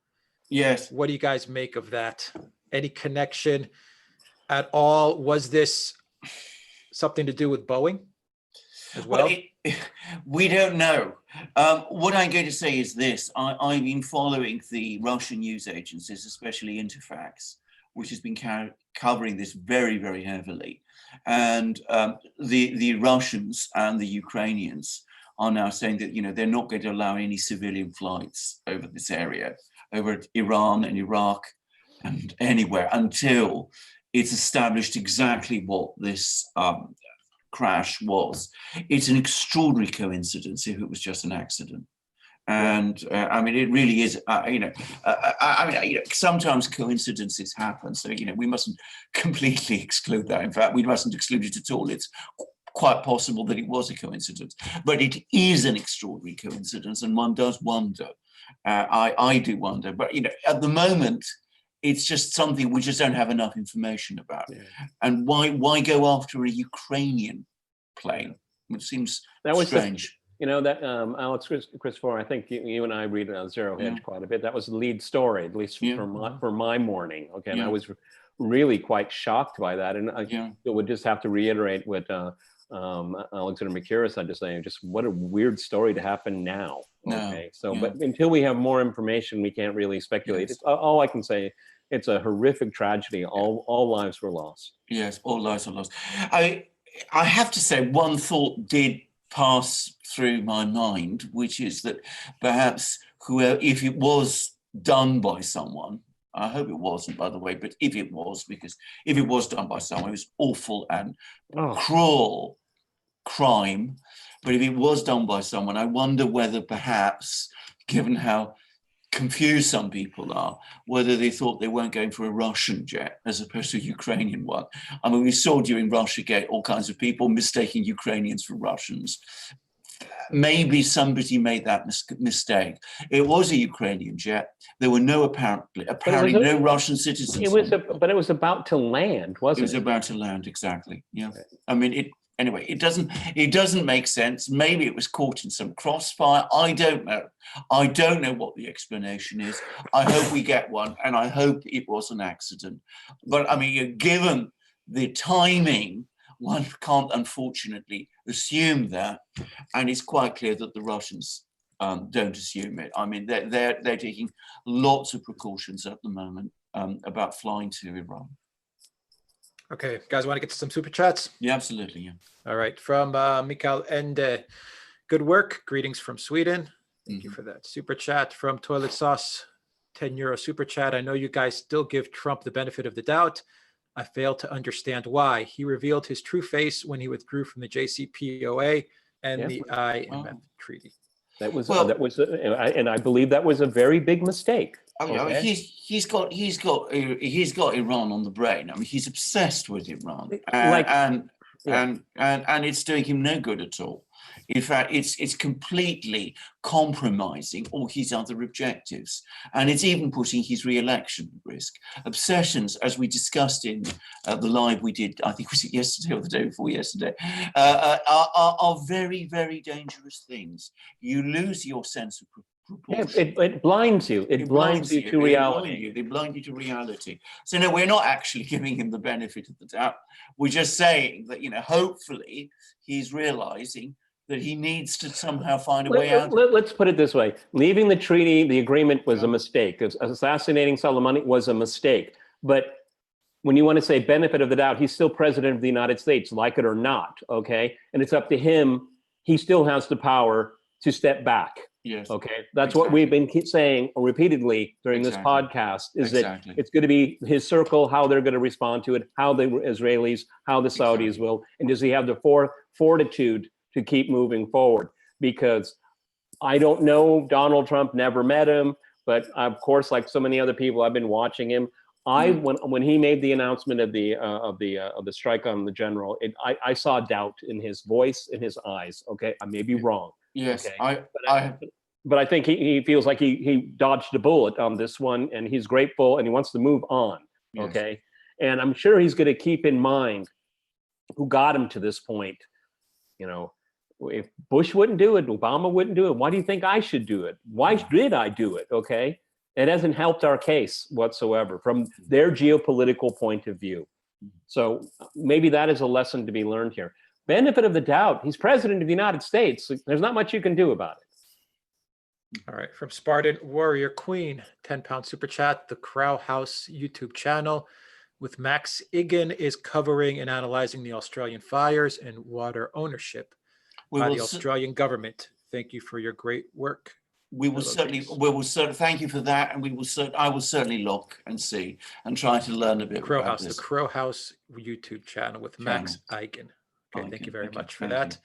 Yes.
What do you guys make of that? Any connection at all? Was this something to do with Boeing as well?
We don't know. What I'm going to say is this. I've been following the Russian news agencies, especially Interfax, which has been covering this very, very heavily. And the Russians and the Ukrainians are now saying that, you know, they're not going to allow any civilian flights over this area, over Iran and Iraq and anywhere, until it's established exactly what this crash was. It's an extraordinary coincidence if it was just an accident. And I mean, it really is, sometimes coincidences happen. So, you know, we mustn't completely exclude that. In fact, we mustn't exclude it at all. It's quite possible that it was a coincidence, but it is an extraordinary coincidence. And one does wonder, I do wonder, but, you know, at the moment, it's just something we just don't have enough information about. Yeah. And why go after a Ukrainian plane? It seems strange.
You know, that Alex Christopher, I think you and I read Zero Hedge quite a bit. That was the lead story, at least for my morning. Okay, and I was really quite shocked by that. And I would just have to reiterate what Alexander McCurris had to say. Just what a weird story to happen now. Okay, but until we have more information, we can't really speculate. It's, all I can say, it's a horrific tragedy. All lives were lost.
Yes, all lives were lost. I have to say, one thought did pass through my mind, which is that perhaps whoever, if it was done by someone, I hope it wasn't, by the way, but if it was, because if it was done by someone, it was awful and cruel crime. But if it was done by someone, I wonder whether perhaps, given how confused some people are, whether they thought they weren't going for a Russian jet as opposed to a Ukrainian one. I mean, we saw during Russiagate all kinds of people mistaking Ukrainians for Russians. Maybe somebody made that mistake. It was a Ukrainian jet. There were no apparently no Russian citizens.
But it was about to land, wasn't it?
It was about to land, exactly. Yeah. I mean, anyway, it doesn't make sense. Maybe it was caught in some crossfire. I don't know. I don't know what the explanation is. I hope we get one, and I hope it was an accident. But I mean, given the timing, one can't unfortunately assume that, and it's quite clear that the Russians don't assume it. I mean, they're taking lots of precautions at the moment about flying to Iran.
Okay, guys, want to get to some super chats?
Yeah, absolutely. Yeah.
All right, from Mikael Ende. Good work. Greetings from Sweden. Thank you for that super chat. From Toilet Sauce, €10 super chat. I know you guys still give Trump the benefit of the doubt. I fail to understand why. He revealed his true face when he withdrew from the JCPOA and the IMF treaty.
And I believe that was a very big mistake.
Okay. He's got Iran on the brain. I mean, he's obsessed with Iran, and it's doing him no good at all. In fact, it's completely compromising all his other objectives, and it's even putting his re-election at risk. Obsessions, as we discussed in the live we did, I think was it yesterday or the day before yesterday, are very, very dangerous things. You lose your sense of proportion.
It blinds you. It blinds you to reality.
They blind you to reality. So no, we're not actually giving him the benefit of the doubt. We're just saying that, you know, hopefully he's realizing that he needs to somehow find a way out.
Let's put it this way. Leaving the treaty, the agreement was a mistake. Assassinating Soleimani was a mistake. But when you want to say benefit of the doubt, he's still president of the United States, like it or not, okay? And it's up to him. He still has the power to step back.
Yes.
Okay. That's what we've been saying repeatedly during this podcast, is that it's going to be his circle, how they're going to respond to it, how the Israelis, how the Saudis will, and does he have the fortitude to keep moving forward, because I don't know Donald Trump, never met him, but of course, like so many other people, I've been watching him. When he made the announcement of the strike on the general, I saw doubt in his voice, in his eyes. Okay, I may be wrong.
Yes,
okay? But I think he feels like he dodged a bullet on this one, and he's grateful and he wants to move on.
Yes.
Okay, and I'm sure he's going to keep in mind who got him to this point. You know, if Bush wouldn't do it, Obama wouldn't do it, why do you think I should do it? Why did I do it? Okay, it hasn't helped our case whatsoever from their geopolitical point of view. So maybe that is a lesson to be learned here. Benefit of the doubt, he's president of the United States. There's not much you can do about it.
All right, from Spartan Warrior Queen, 10-pound super chat. The Crow House YouTube channel with Max Igan is covering and analyzing the Australian fires and water ownership by the Australian government. Thank you for your great work.
We will certainly thank you for that, and I will certainly look and see and try to learn a bit about this.
The Crow House YouTube channel with Max Igan. Okay, thank you very much for that.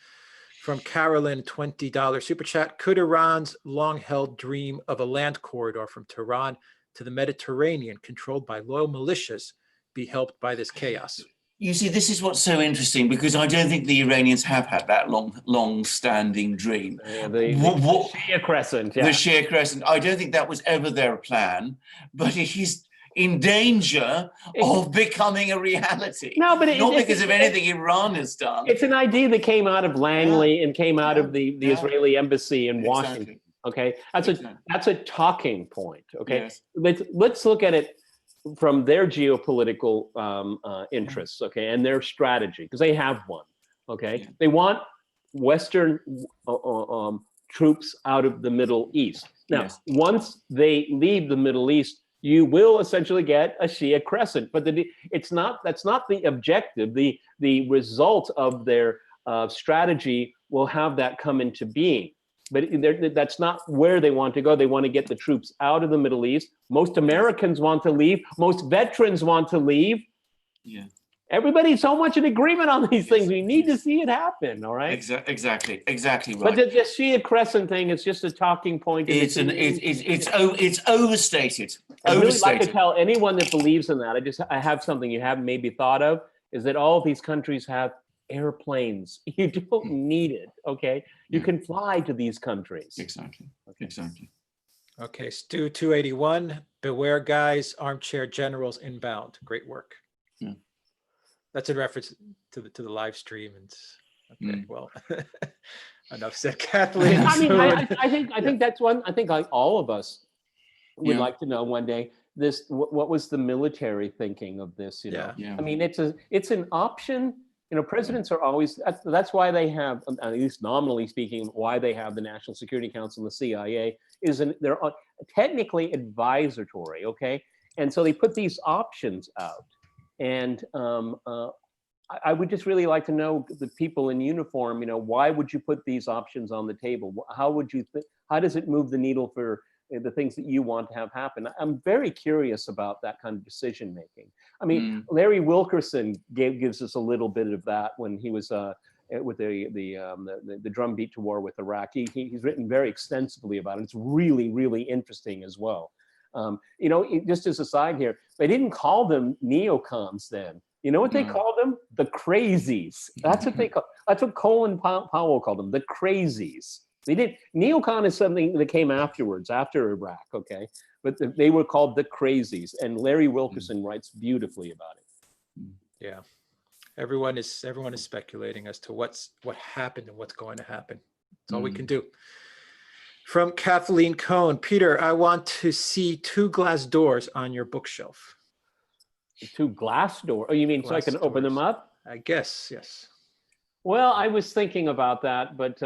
From Carolyn, $20 super chat. Could Iran's long-held dream of a land corridor from Tehran to the Mediterranean, controlled by loyal militias, be helped by this chaos?
You see, this is what's so interesting, because I don't think the Iranians have had that long-standing dream.
The Shia Crescent. Yeah.
The Shia Crescent. I don't think that was ever their plan, but it is in danger of becoming a reality.
No, but
not because of anything Iran has done.
It's an idea that came out of Langley and came out of the Israeli embassy in Washington. Okay, that's a talking point. Okay, let's look at it from their geopolitical interests. Okay, and their strategy, because they have one. Okay, they want Western troops out of the Middle East. Now, once they leave the Middle East, you will essentially get a Shia Crescent, but that's not the objective. The result of their strategy will have that come into being, but that's not where they want to go. They want to get the troops out of the Middle East. Most Americans want to leave. Most veterans want to leave.
Yeah.
Everybody's so much in agreement on these things. We need to see it happen. All right.
Exactly right.
But the Shia Crescent thing is just a talking point.
It's overstated.
I really like to tell anyone that believes in that. I have something you haven't maybe thought of, is that all of these countries have airplanes. You don't need it. Okay. You can fly to these countries.
Exactly.
Okay.
Exactly.
Okay. Stu 281. Beware, guys. Armchair generals inbound. Great work.
Yeah.
That's in reference to the live stream. And okay, well, enough said, Kathleen.
I mean, I think that's one. I think like all of us would like to know one day this. What was the military thinking of this? You know, I mean, it's an option. You know, presidents are always. That's why they have, at least nominally speaking, why they have the National Security Council and the CIA they're technically advisory. Okay, and so they put these options out. And I would just really like to know the people in uniform, you know, why would you put these options on the table? How would you how does it move the needle for the things that you want to have happen? I'm very curious about that kind of decision making. I mean, Larry Wilkerson gives us a little bit of that when he was with the drumbeat to war with Iraq. He's written very extensively about it. It's really, really interesting as well. You know, just as a side here, they didn't call them neocons then. You know what they called them? The crazies. That's what they call. That's what Colin Powell called them, the crazies. They did. Neocon is something that came afterwards, after Iraq. Okay, but they were called the crazies, and Larry Wilkerson writes beautifully about it.
Yeah, everyone is speculating as to what happened and what's going to happen. That's all we can do. From Kathleen Cohn, Peter, I want to see 2 glass doors on your bookshelf.
2 glass doors? Oh, you mean so I can open them up?
I guess, yes.
Well, I was thinking about that, but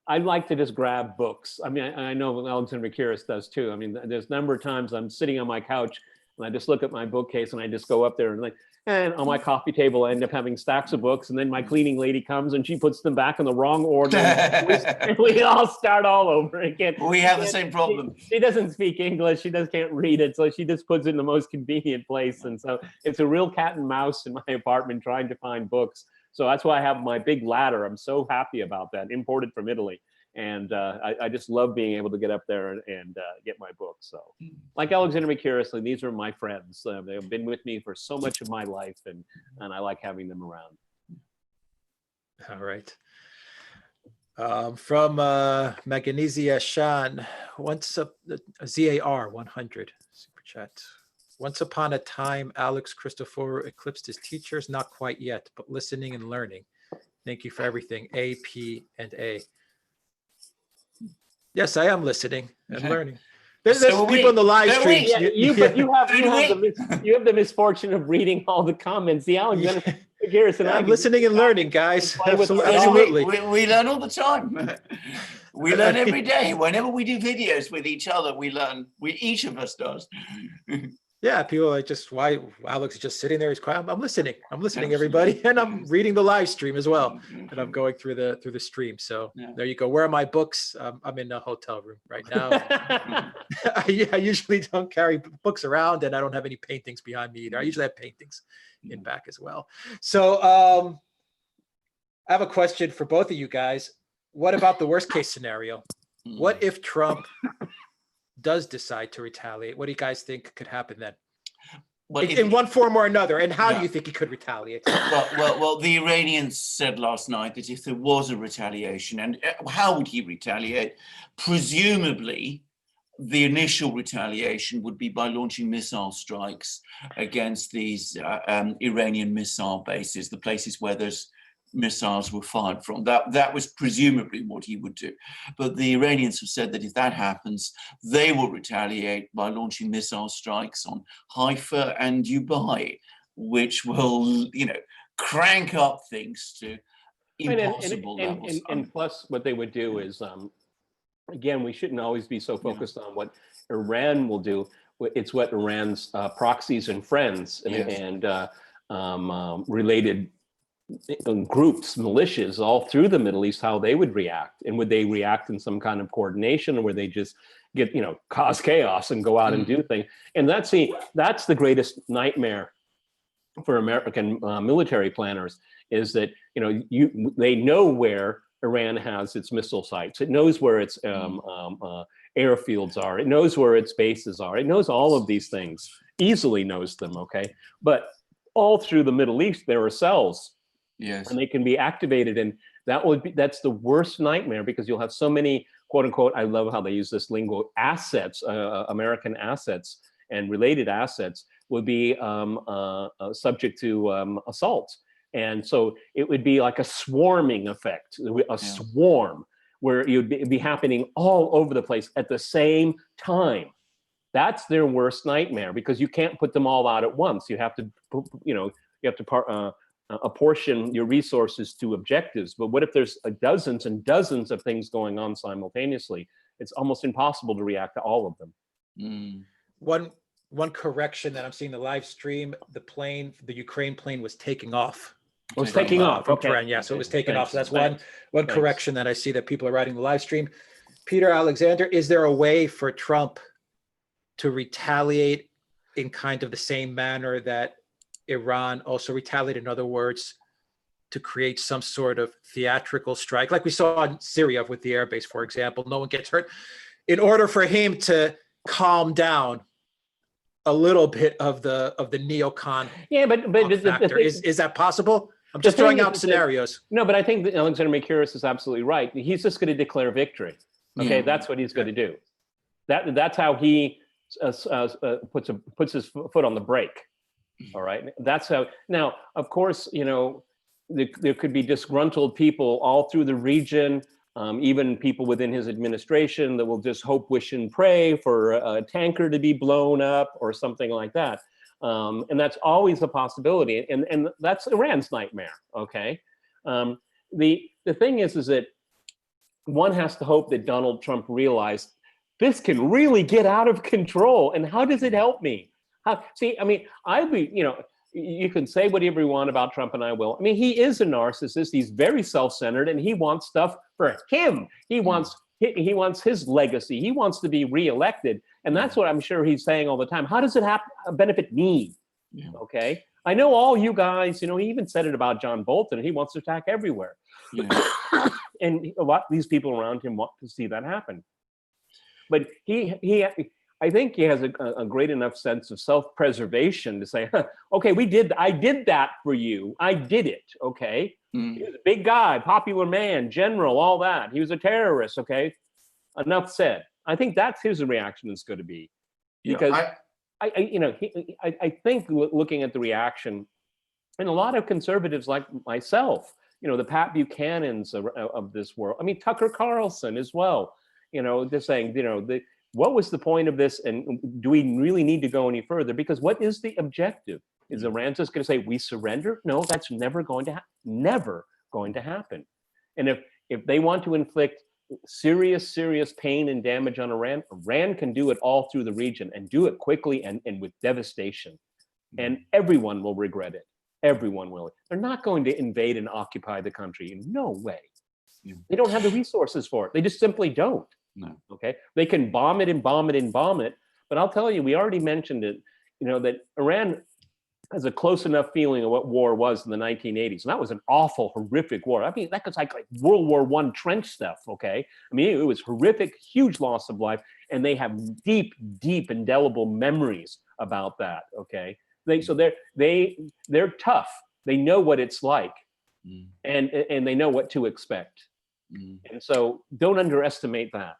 I'd like to just grab books. I mean, I know Alexander Kiris does too. I mean, there's a number of times I'm sitting on my couch and I just look at my bookcase and I just go up there and on my coffee table, I end up having stacks of books, and then my cleaning lady comes and she puts them back in the wrong order. And we all start all over again.
We have the same problem.
She doesn't speak English. She just can't read it. So she just puts it in the most convenient place. And so it's a real cat and mouse in my apartment trying to find books. So that's why I have my big ladder. I'm so happy about that, imported from Italy. And I just love being able to get up there and get my book. So like Alexander McCurris, these are my friends. They've been with me for so much of my life, and I like having them around.
All right. From Magnesia Shan, ZAR 100 super chat. Once upon a time, Alex Christoforou eclipsed his teachers. Not quite yet, but listening and learning. Thank you for everything. A, P, and A. Yes, I am listening and learning. There's people in the live streams.
But you have the misfortune of reading all the comments. The Alexander McCurris and
I'm listening and learning, guys.
Absolutely. We learn all the time. We learn every day. Whenever we do videos with each other, we learn. Each of us does.
Yeah, people are just, why Alex is just sitting there. He's quiet. I'm listening. I'm listening, everybody, and I'm reading the live stream as well. And I'm going through the stream. So there you go. Where are my books? I'm in a hotel room right now. I usually don't carry books around, and I don't have any paintings behind me either. I usually have paintings in back as well. So I have a question for both of you guys. What about the worst case scenario? What if Trump does decide to retaliate? What do you guys think could happen then? Well, in one form or another, and how do you think he could retaliate?
Well, the Iranians said last night that if there was a retaliation, and how would he retaliate? Presumably, the initial retaliation would be by launching missile strikes against these Iranian missile bases, the places where those missiles were fired from. That was presumably what he would do. But the Iranians have said that if that happens, they will retaliate by launching missile strikes on Haifa and Dubai, which will, crank up things to impossible levels.
And plus, what they would do is, again, we shouldn't always be so focused on what Iran will do. It's what Iran's proxies and friends and related groups, militias all through the Middle East, how they would react. And would they react in some kind of coordination, or would they just get, cause chaos and go out and do things? And that's the greatest nightmare for American military planners, is that, they know where Iran has its missile sites. It knows where its airfields are. It knows where its bases are. It knows all of these things, easily knows them, okay? But all through the Middle East, there are cells.
Yes.
And they can be activated, and that's the worst nightmare, because you'll have so many, quote unquote, I love how they use this lingo, assets, American assets and related assets would be subject to assault. And so it would be like a swarming effect, swarm, where you'd be happening all over the place at the same time. That's their worst nightmare, because you can't put them all out at once. You have to, apportion your resources to objectives. But what if there's dozens and dozens of things going on simultaneously? It's almost impossible to react to all of them.
One correction that I'm seeing the live stream, the Ukraine plane was taking off.
It was taking off.
From Duran, yeah, so it was taking off. So that's one correction that I see that people are writing the live stream. Peter Alexander, is there a way for Trump to retaliate in kind of the same manner that Iran also retaliated? In other words, to create some sort of theatrical strike, like we saw in Syria with the airbase, for example, no one gets hurt, in order for him to calm down a little bit of the neocon.
Yeah, but
factor. Is that possible? I'm just throwing out scenarios.
No, but I think that Alexander McCurris is absolutely right. He's just going to declare victory. Okay, that's what he's going to do. That's how he puts his foot on the brake. All right, that's how. Now, of course, there could be disgruntled people all through the region, even people within his administration that will just hope, wish, and pray for a tanker to be blown up or something like that. And that's always a possibility, and that's Iran's nightmare. Okay, the thing is that one has to hope that Donald Trump realized this can really get out of control. And how does it help me? You can say whatever you want about Trump, and I will. I mean, he is a narcissist. He's very self-centered, and he wants stuff for him. He wants his legacy. He wants to be reelected, and that's what I'm sure he's saying all the time. How does it benefit me? Yeah. Okay, I know all you guys, he even said it about John Bolton. He wants to attack everywhere.
Yeah.
And a lot these people around him want to see that happen. But I think he has a great enough sense of self-preservation to say, okay, I did that for you. I did it, okay?
Mm.
He was a big guy, popular man, general, all that. He was a terrorist, okay? Enough said. I think that's his reaction is going to be. Because I think looking at the reaction, and a lot of conservatives like myself, the Pat Buchanans of this world, I mean, Tucker Carlson as well, they're saying, what was the point of this? And do we really need to go any further? Because what is the objective? Is Iran just going to say, we surrender? No, that's never going to happen. Never going to happen. And if they want to inflict serious pain and damage on Iran, Iran can do it all through the region and do it quickly and with devastation. And everyone will regret it. Everyone will. They're not going to invade and occupy the country. No way.
Yeah.
They don't have the resources for it. They just simply don't.
No.
Okay. They can bomb it and bomb it and bomb it. But I'll tell you, we already mentioned it, that Iran has a close enough feeling of what war was in the 1980s. And that was an awful, horrific war. I mean, that was like World War I trench stuff, okay? I mean, it was horrific, huge loss of life. And they have deep, indelible memories about that, okay? They're tough. They know what it's like. And they know what to expect. And so don't underestimate that.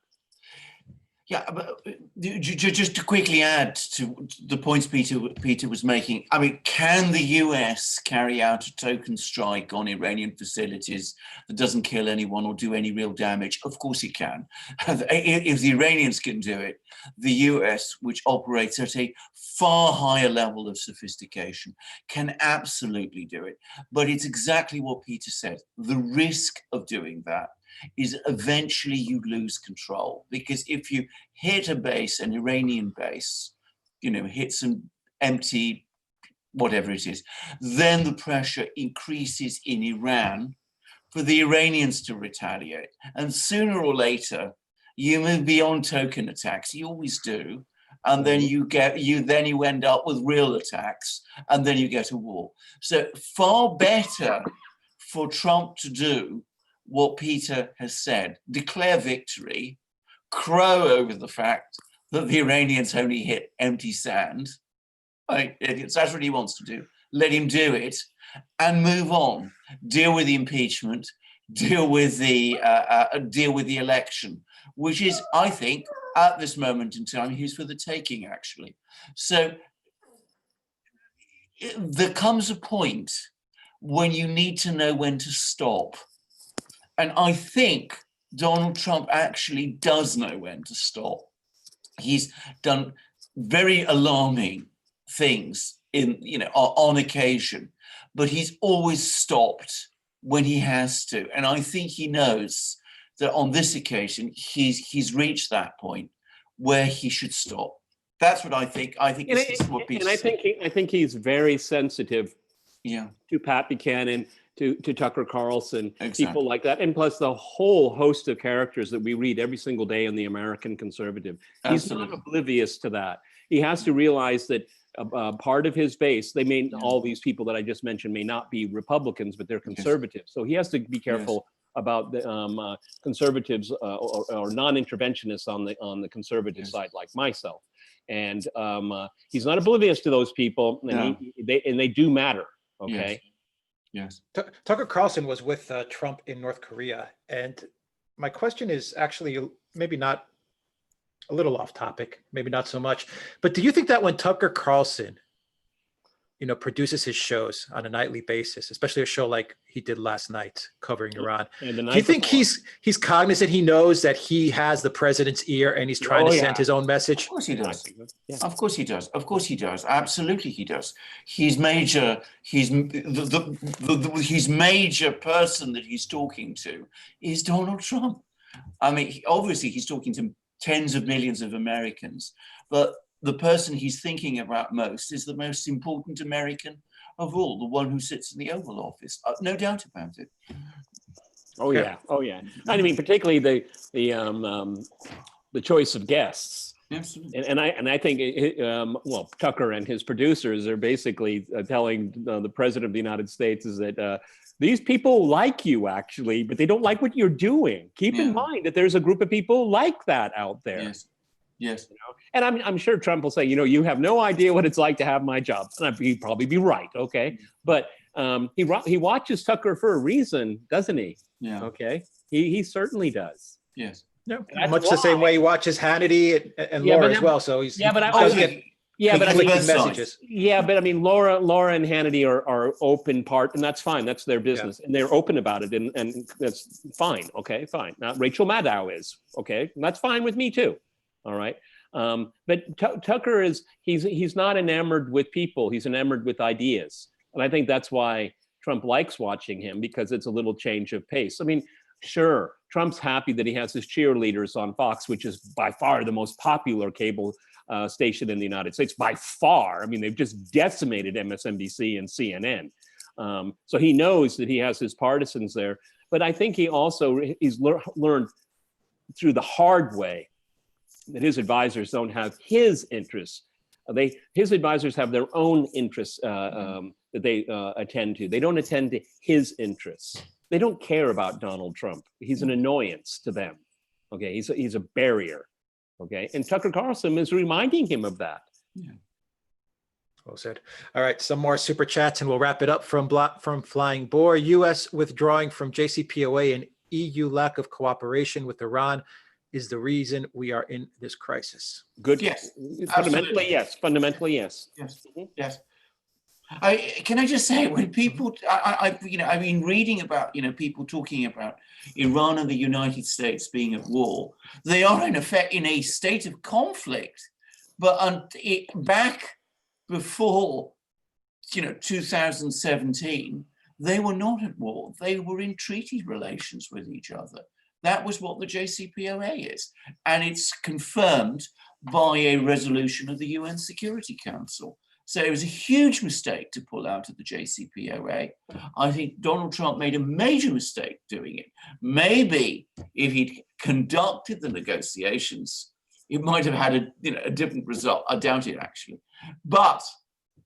Yeah, but just to quickly add to the points Peter was making, I mean, can the US carry out a token strike on Iranian facilities that doesn't kill anyone or do any real damage? Of course it can. If the Iranians can do it, the US, which operates at a far higher level of sophistication, can absolutely do it. But it's exactly what Peter said. The risk of doing that is eventually you lose control, because if you hit a base, an Iranian base, hit some empty, whatever it is, then the pressure increases in Iran for the Iranians to retaliate. And sooner or later, you move beyond token attacks. You always do. And then you end up with real attacks, and then you get a war. So far better for Trump to do what Peter has said, declare victory, crow over the fact that the Iranians only hit empty sand. Right? That's what he wants to do. Let him do it and move on. Deal with the impeachment, deal with the election, which is, I think, at this moment in time, he's for the taking, actually. So there comes a point when you need to know when to stop. And I think Donald Trump actually does know when to stop. He's done very alarming things on occasion, but he's always stopped when he has to. And I think he knows that on this occasion, he's reached that point where he should stop. That's what I think. I think this is what Peter said.
I think he's very sensitive to Pat Buchanan, to Tucker Carlson, people like that, and plus the whole host of characters that we read every single day in the American Conservative. He's not oblivious to that. He has to realize that part of his base, all these people that I just mentioned may not be Republicans, but they're conservatives. So he has to be careful about the conservatives or non-interventionists on the conservative side, like myself. And he's not oblivious to those people, and they do matter. Okay.
Yes.
Tucker Carlson was with Trump in North Korea. And my question is actually maybe not a little off topic, maybe not so much, but do you think that when Tucker Carlson, produces his shows on a nightly basis, especially a show like he did last night covering Iran, do you think he's cognizant, he knows that he has the president's ear and he's trying to send his own message?
Of course he does. Yeah. Of course he does. Of course he does. Absolutely he does. His major person that he's talking to is Donald Trump. I mean, obviously he's talking to tens of millions of Americans, but the person he's thinking about most is the most important American of all, the one who sits in the Oval Office. No doubt about it.
Oh yeah. I mean, particularly the choice of guests.
Absolutely.
And I think, well, Tucker and his producers are basically telling the president of the United States is that these people like you actually, but they don't like what you're doing. Keep in mind that there's a group of people like that out there.
Yes. Yes.
You know? And I'm sure Trump will say, you know, you have no idea what it's like to have my job. And he'd probably be right. Okay. But he watches Tucker for a reason, doesn't he?
Yeah.
Okay. He certainly does.
Yes.
Yeah, much the same way he watches Hannity and Laura as well. So he's
but
conflicting messages.
Yeah, but I mean, Laura and Hannity are open part, and that's fine. That's their business, and they're open about it, and that's fine. Okay, fine. Now Rachel Maddow is okay, and that's fine with me too. All right. But Tucker he's not enamored with people. He's enamored with ideas, and I think that's why Trump likes watching him, because it's a little change of pace. I mean, sure, Trump's happy that he has his cheerleaders on Fox, which is by far the most popular cable station in the United States, by far. I mean, they've just decimated MSNBC and CNN. So he knows that he has his partisans there. But I think he's learned through the hard way that his advisors don't have his interests. His advisors have their own interests that they attend to. They don't attend to his interests. They don't care about Donald Trump. He's an annoyance to them. Okay, he's a barrier. Okay, and Tucker Carlson is reminding him of that.
Yeah.
Well said. All right, some more super chats, and we'll wrap it up from Flying Boar. U.S. withdrawing from JCPOA and EU lack of cooperation with Iran is the reason we are in this crisis.
Good.
Yes.
Fundamentally, yes. Fundamentally, yes.
Yes. Yes. Can I just say, when people, I've been reading about, people talking about Iran and the United States being at war. They are in effect in a state of conflict, but back before, 2017, they were not at war. They were in treaty relations with each other. That was what the JCPOA is. And it's confirmed by a resolution of the UN Security Council. So it was a huge mistake to pull out of the JCPOA. I think Donald Trump made a major mistake doing it. Maybe if he'd conducted the negotiations, it might have had a different result. I doubt it, actually. But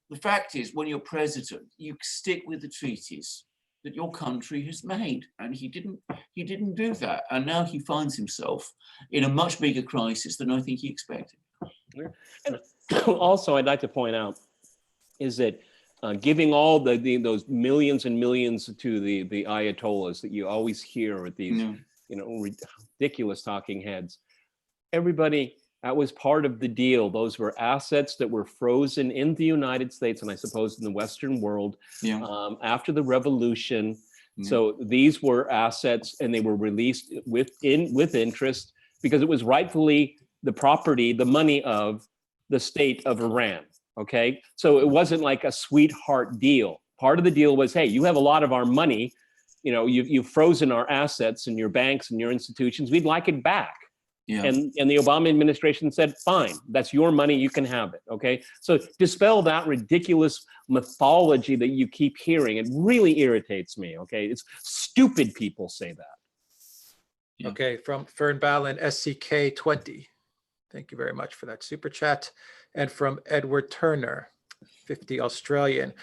the fact is, when you're president, you stick with the treaties that your country has made, and he didn't do that, and now he finds himself in a much bigger crisis than I think he expected.
And also, I'd like to point out is that giving all those millions and millions to the Ayatollahs that you always hear with these ridiculous talking heads, everybody, that was part of the deal. Those were assets that were frozen in the United States, and I suppose in the Western world, after the revolution. So these were assets, and they were released with interest, because it was rightfully the property, the money of the state of Iran. Okay, so it wasn't like a sweetheart deal. Part of the deal was, hey, you have a lot of our money, you've frozen our assets and your banks and your institutions. We'd like it back. Yeah. And the Obama administration said, fine, that's your money, you can have it. Okay, so dispel that ridiculous mythology that you keep hearing. It really irritates me. Okay, it's stupid people say that.
Yeah. Okay, from Fern Ballin, SCK20. Thank you very much for that super chat. And from Edward Turner, 50 Australian.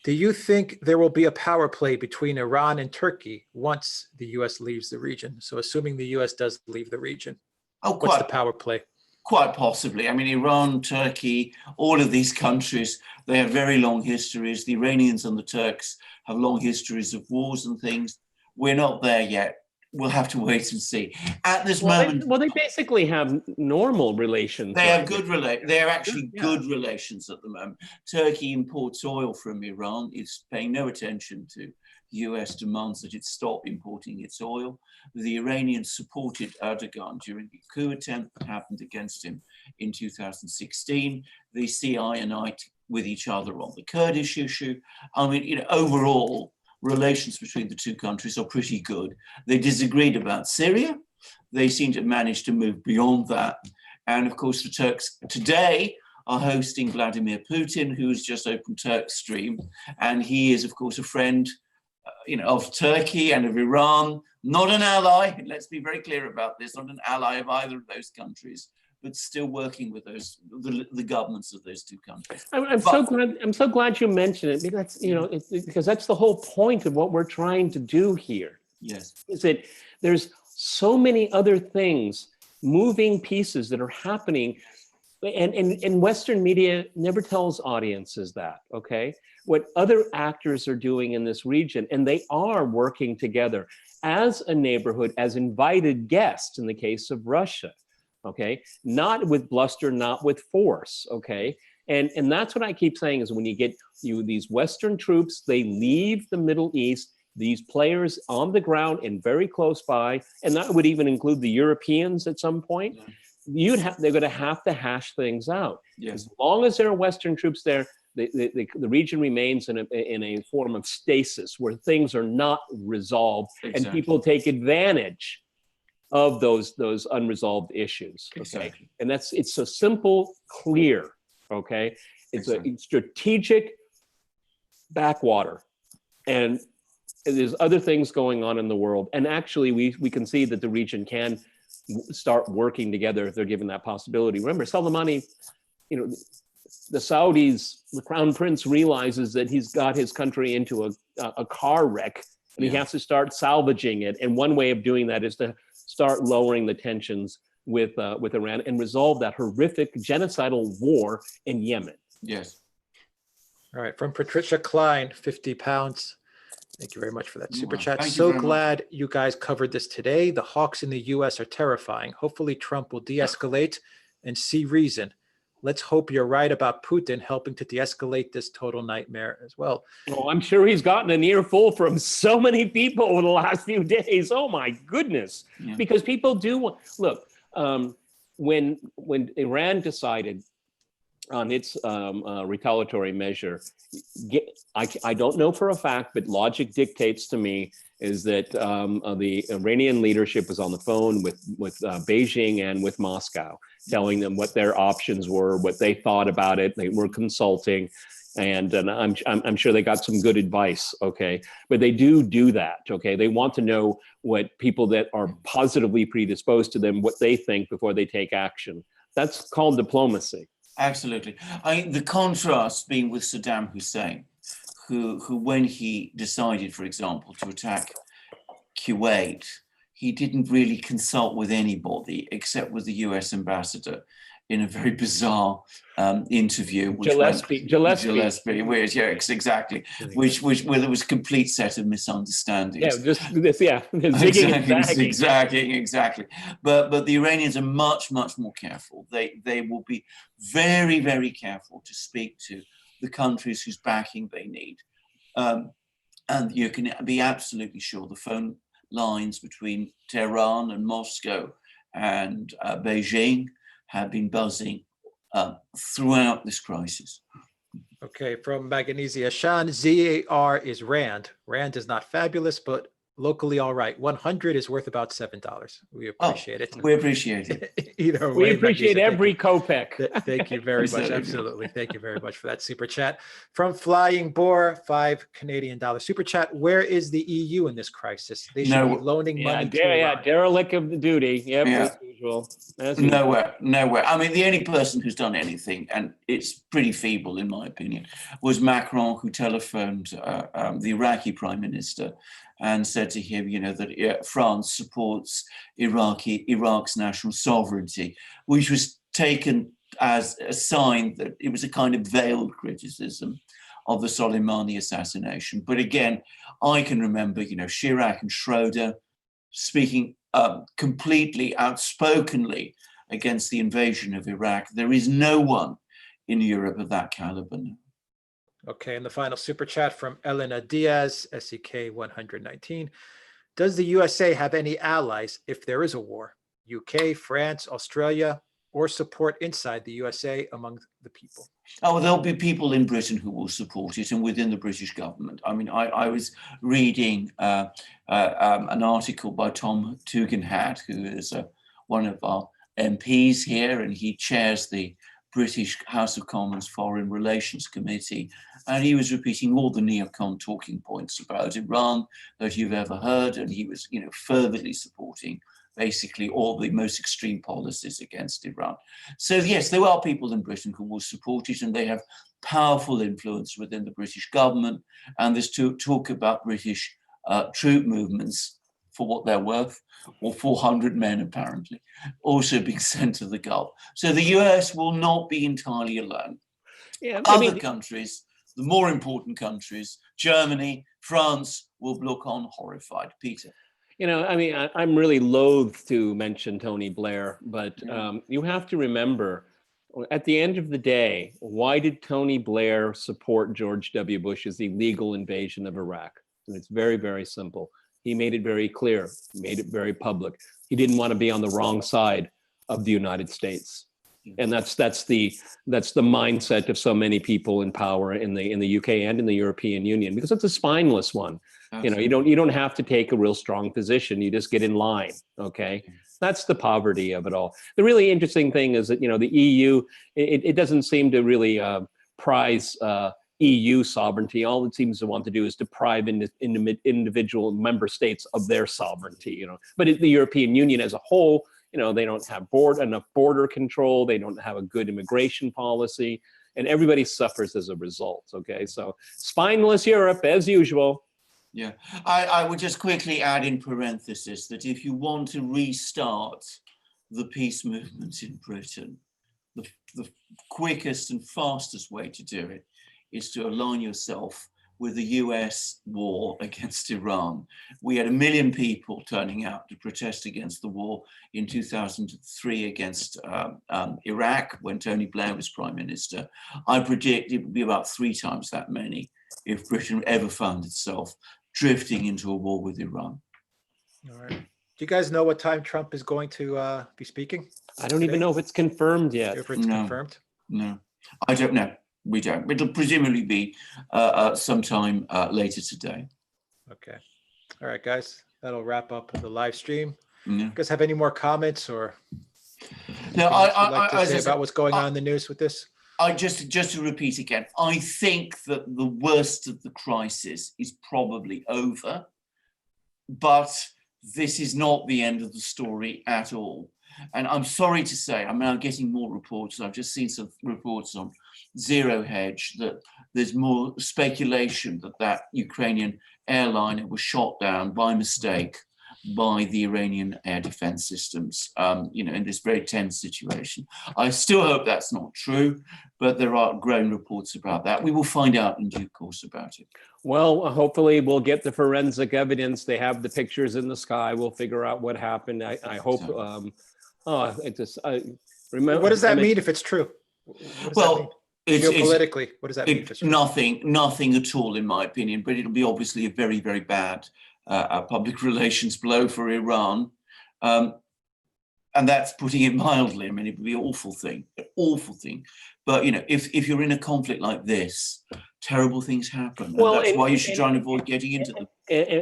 Do you think there will be a power play between Iran and Turkey once the U.S. leaves the region? So assuming the U.S. does leave the region, what's the power play?
Quite possibly. I mean, Iran, Turkey, all of these countries, they have very long histories. The Iranians and the Turks have long histories of wars and things. We're not there yet. We'll have to wait and see. At this moment,
they basically have normal relations.
They have good They're actually good relations at the moment. Turkey imports oil from Iran. It's paying no attention to US demands that it stop importing its oil. The Iranians supported Erdogan during the coup attempt that happened against him in 2016. They see eye and eye with each other on the Kurdish issue. I mean, overall, relations between the two countries are pretty good. They disagreed about Syria. They seem to have managed to move beyond that. And of course, the Turks today are hosting Vladimir Putin, who's just opened Turkstream. And he is, of course, a friend of Turkey and of Iran, not an ally. Let's be very clear about this, not an ally of either of those countries, but still working with the governments of those two countries.
I'm so glad you mentioned it, because because that's the whole point of what we're trying to do here.
Yes,
Is that there's so many other things, moving pieces that are happening, and Western media never tells audiences that, okay? What other actors are doing in this region, and they are working together as a neighborhood, as invited guests in the case of Russia, okay? Not with bluster, not with force, okay? And that's what I keep saying, is when you get these Western troops, they leave the Middle East, these players on the ground and very close by, and that would even include the Europeans at some point, they're going to have to hash things out.
yes,
As long as there are Western troops there, the region remains in a form of stasis where things are not resolved, and people take advantage of those unresolved issues. Okay,
exactly.
and it's so simple, clear. Okay, it's a strategic backwater, and there's other things going on in the world. And actually, we can see that the region can start working together if they're given that possibility. Remember, Soleimani, the Saudis, the crown prince realizes that he's got his country into a car wreck, and he has to start salvaging it. And one way of doing that is to start lowering the tensions with Iran and resolve that horrific genocidal war in Yemen.
Yes.
All right, from Patricia Klein, 50 pounds. Thank you very much for that super chat.
Thank you
So
very
glad you guys covered this today. The hawks in the US are terrifying. Hopefully Trump will de-escalate and see reason. Let's hope you're right about Putin helping to de-escalate this total nightmare as well.
Oh, I'm sure he's gotten an earful from so many people over the last few days. Oh my goodness.
Yeah.
Because people do look, when Iran decided on its retaliatory measure, I don't know for a fact, but logic dictates to me is that the Iranian leadership was on the phone with Beijing and with Moscow, telling them what their options were, what they thought about it. They were consulting, and I'm sure they got some good advice. Okay, but they do that. Okay, they want to know what people that are positively predisposed to them, what they think before they take action. That's called diplomacy.
Absolutely. The contrast being with Saddam Hussein, who when he decided, for example, to attack Kuwait, he didn't really consult with anybody except with the US ambassador in a very bizarre interview. Gillespie, which, yes, exactly. Which where there was a complete set of misunderstandings.
Yeah, just this, zigging
exactly. But the Iranians are much more careful. They will be very, very careful to speak to the countries whose backing they need. And you can be absolutely sure the phone lines between Tehran and Moscow and Beijing have been buzzing throughout this crisis.
Okay, from Magnesia Shan, ZAR is Rand. Rand is not fabulous, but locally all right. 100 is worth about $7. We appreciate it.
We appreciate it.
Either way,
we appreciate
Magnesia,
every kopeck.
Thank you very much. Absolutely. Thank you very much for that super chat. From Flying Boar, $5 Canadian super chat. Where is the EU in this crisis? They should be loaning money to Iran.
Derelict of the duty. Yep, as usual.
Nowhere. I mean, the only person who's done anything, and it's pretty feeble in my opinion, was Macron, who telephoned the Iraqi prime minister and said to him, that France supports Iraq's national sovereignty, which was taken as a sign that it was a kind of veiled criticism of the Soleimani assassination. But again, I can remember, Chirac and Schroeder speaking completely outspokenly against the invasion of Iraq. There is no one in Europe of that caliber now.
Okay, and the final super chat from Elena Diaz, SEK 119. Does the USA have any allies if there is a war? UK, France, Australia, or support inside the USA among the people?
Oh, there'll be people in Britain who will support it, and within the British government. I mean, I was reading an article by Tom Tugendhat, who is one of our MPs here, and he chairs the British House of Commons Foreign Relations Committee, and he was repeating all the neocon talking points about Iran that you've ever heard, and he was, fervently supporting basically all the most extreme policies against Iran. So yes, there are people in Britain who will support it, and they have powerful influence within the British government. And there's talk about British troop movements, for what they're worth, or 400 men apparently, also being sent to the Gulf. So the US will not be entirely alone.
Yeah,
Other countries, the more important countries, Germany, France, will look on horrified. Peter.
You know, I mean, I'm really loath to mention Tony Blair, but you have to remember, at the end of the day, why did Tony Blair support George W. Bush's illegal invasion of Iraq? And it's very, very simple. He made it very clear, made it very public. He didn't want to be on the wrong side of the United States. And that's the mindset of so many people in power in the UK and in the European Union, because it's a spineless one. Absolutely. You know, you don't have to take a real strong position. You just get in line. Okay, that's the poverty of it all. The really interesting thing is that, you know, the EU, it doesn't seem to really prize EU sovereignty. All it seems to want to do is deprive individual member states of their sovereignty. You know, but the European Union as a whole, you know, they don't have enough border control. They don't have a good immigration policy, and everybody suffers as a result. Okay, so spineless Europe as usual.
Yeah, I would just quickly add in parenthesis that if you want to restart the peace movement in Britain, the quickest and fastest way to do it is to align yourself with the US war against Iran. We had 1 million people turning out to protest against the war in 2003 against Iraq when Tony Blair was Prime Minister. I predict it would be about 3 times that many if Britain ever found itself drifting into a war with Iran.
All right. Do you guys know what time Trump is going to be speaking?
I don't even know if it's confirmed yet.
If it's confirmed?
No, I don't know. We don't. It'll presumably be sometime later today.
Okay. All right, guys. That'll wrap up the live stream.
Yeah.
You guys have any more comments or
no,
like to say about what's going on in the news with this?
I just to repeat again, I think that the worst of the crisis is probably over, but this is not the end of the story at all. And I'm sorry to say, I'm now getting more reports. I've just seen some reports on Zero Hedge that there's more speculation that Ukrainian airliner was shot down by mistake by the Iranian air defense systems, you know, in this very tense situation. I still hope that's not true, but there are growing reports about that. We will find out in due course about it.
Well, hopefully we'll get the forensic evidence. They have the pictures in the sky. We'll figure out what happened. I hope. Remember.
What does that mean if it's true?
Well,
geopolitically, what does that mean?
Nothing at all, in my opinion. But it'll be obviously a very, very bad public relations blow for Iran, and that's putting it mildly. I mean, it would be an awful thing. But you know, if you're in a conflict like this, terrible things happen. Well, that's why you should try and avoid getting into them.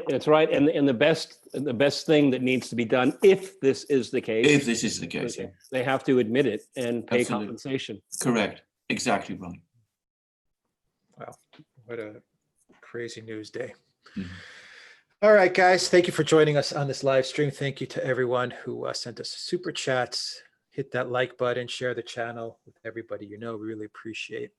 That's right. And the best thing that needs to be done, if this is the case, they have to admit it and pay compensation.
Correct. Exactly right.
Wow, what a crazy news day. Mm-hmm. All right, guys, thank you for joining us on this live stream. Thank you to everyone who sent us super chats. Hit that like button, share the channel with everybody you know. We really appreciate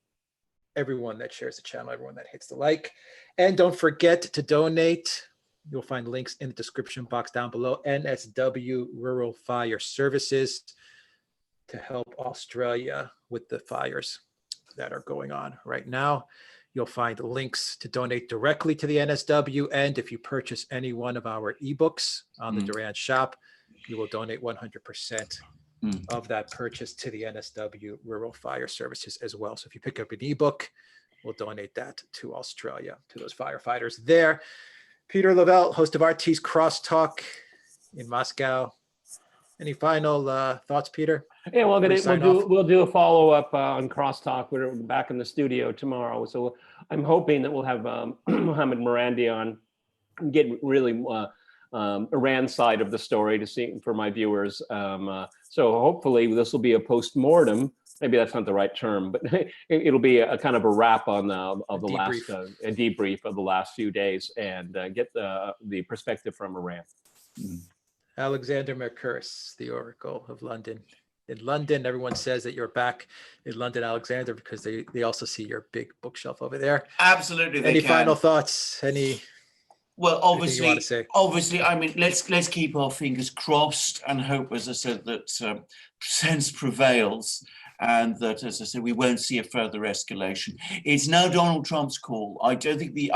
everyone that shares the channel, everyone that hits the like. And don't forget to donate. You'll find links in the description box down below. NSW Rural Fire Services to help Australia with the fires that are going on right now. You'll find links to donate directly to the NSW. And if you purchase any one of our ebooks on the Duran shop, you will donate 100% of that purchase to the NSW Rural Fire Services as well. So if you pick up an ebook, we'll donate that to Australia, to those firefighters there. Peter Lavelle, host of RT's Crosstalk in Moscow. Any final thoughts, Peter?
Yeah, we'll do a follow-up on Crosstalk. We're back in the studio tomorrow. So I'm hoping that we'll have Mohammed Morandi on and get really Iran's side of the story to see for my viewers. So hopefully this will be a post-mortem. Maybe that's not the right term, but it'll be a kind of a wrap on a debrief of the last few days and get the perspective from Iran.
Alexander Mercouris, the Oracle of London. In London, everyone says that you're back in London, Alexander, because they also see your big bookshelf over there.
Absolutely, they
Any
can.
final thoughts?
Well,
anything you want to say?
obviously, I mean, let's keep our fingers crossed and hope, as I said, that sense prevails, and that, as I said, we won't see a further escalation. It's now Donald Trump's call. I think the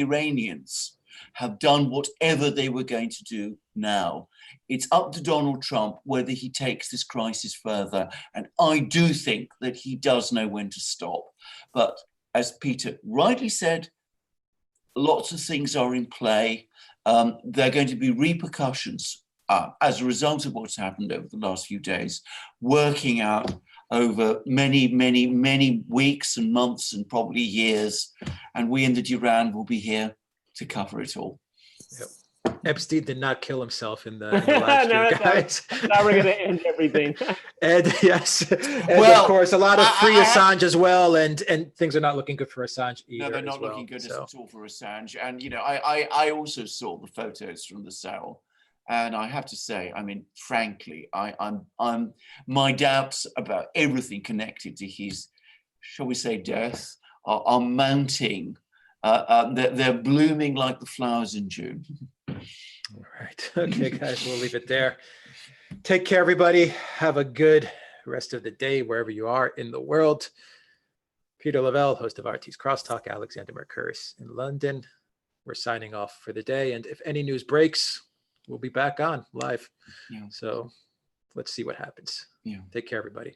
Iranians have done whatever they were going to do now. It's up to Donald Trump whether he takes this crisis further. And I do think that he does know when to stop. But as Peter rightly said, lots of things are in play. There are going to be repercussions as a result of what's happened over the last few days, working out over many, many, many weeks and months and probably years. And we in the Duran will be here to cover it all.
Yep. Epstein did not kill himself in the live stream, guys.
Now we're going to end everything.
And yes, and
Well,
of course, a lot of free Assange as well, and things are not looking good for Assange either.
No, they're not looking good at all for Assange. And, you know, I also saw the photos from the cell. And I have to say, I mean, frankly, I'm my doubts about everything connected to his, shall we say, death are mounting. They're blooming like the flowers in June.
All right. Okay, guys, we'll leave it there. Take care, everybody. Have a good rest of the day, wherever you are in the world. Peter Lavelle, host of RT's Crosstalk, Alexander Mercouris in London. We're signing off for the day. And if any news breaks, we'll be back on live.
Yeah.
So let's see what happens.
Yeah.
Take care, everybody.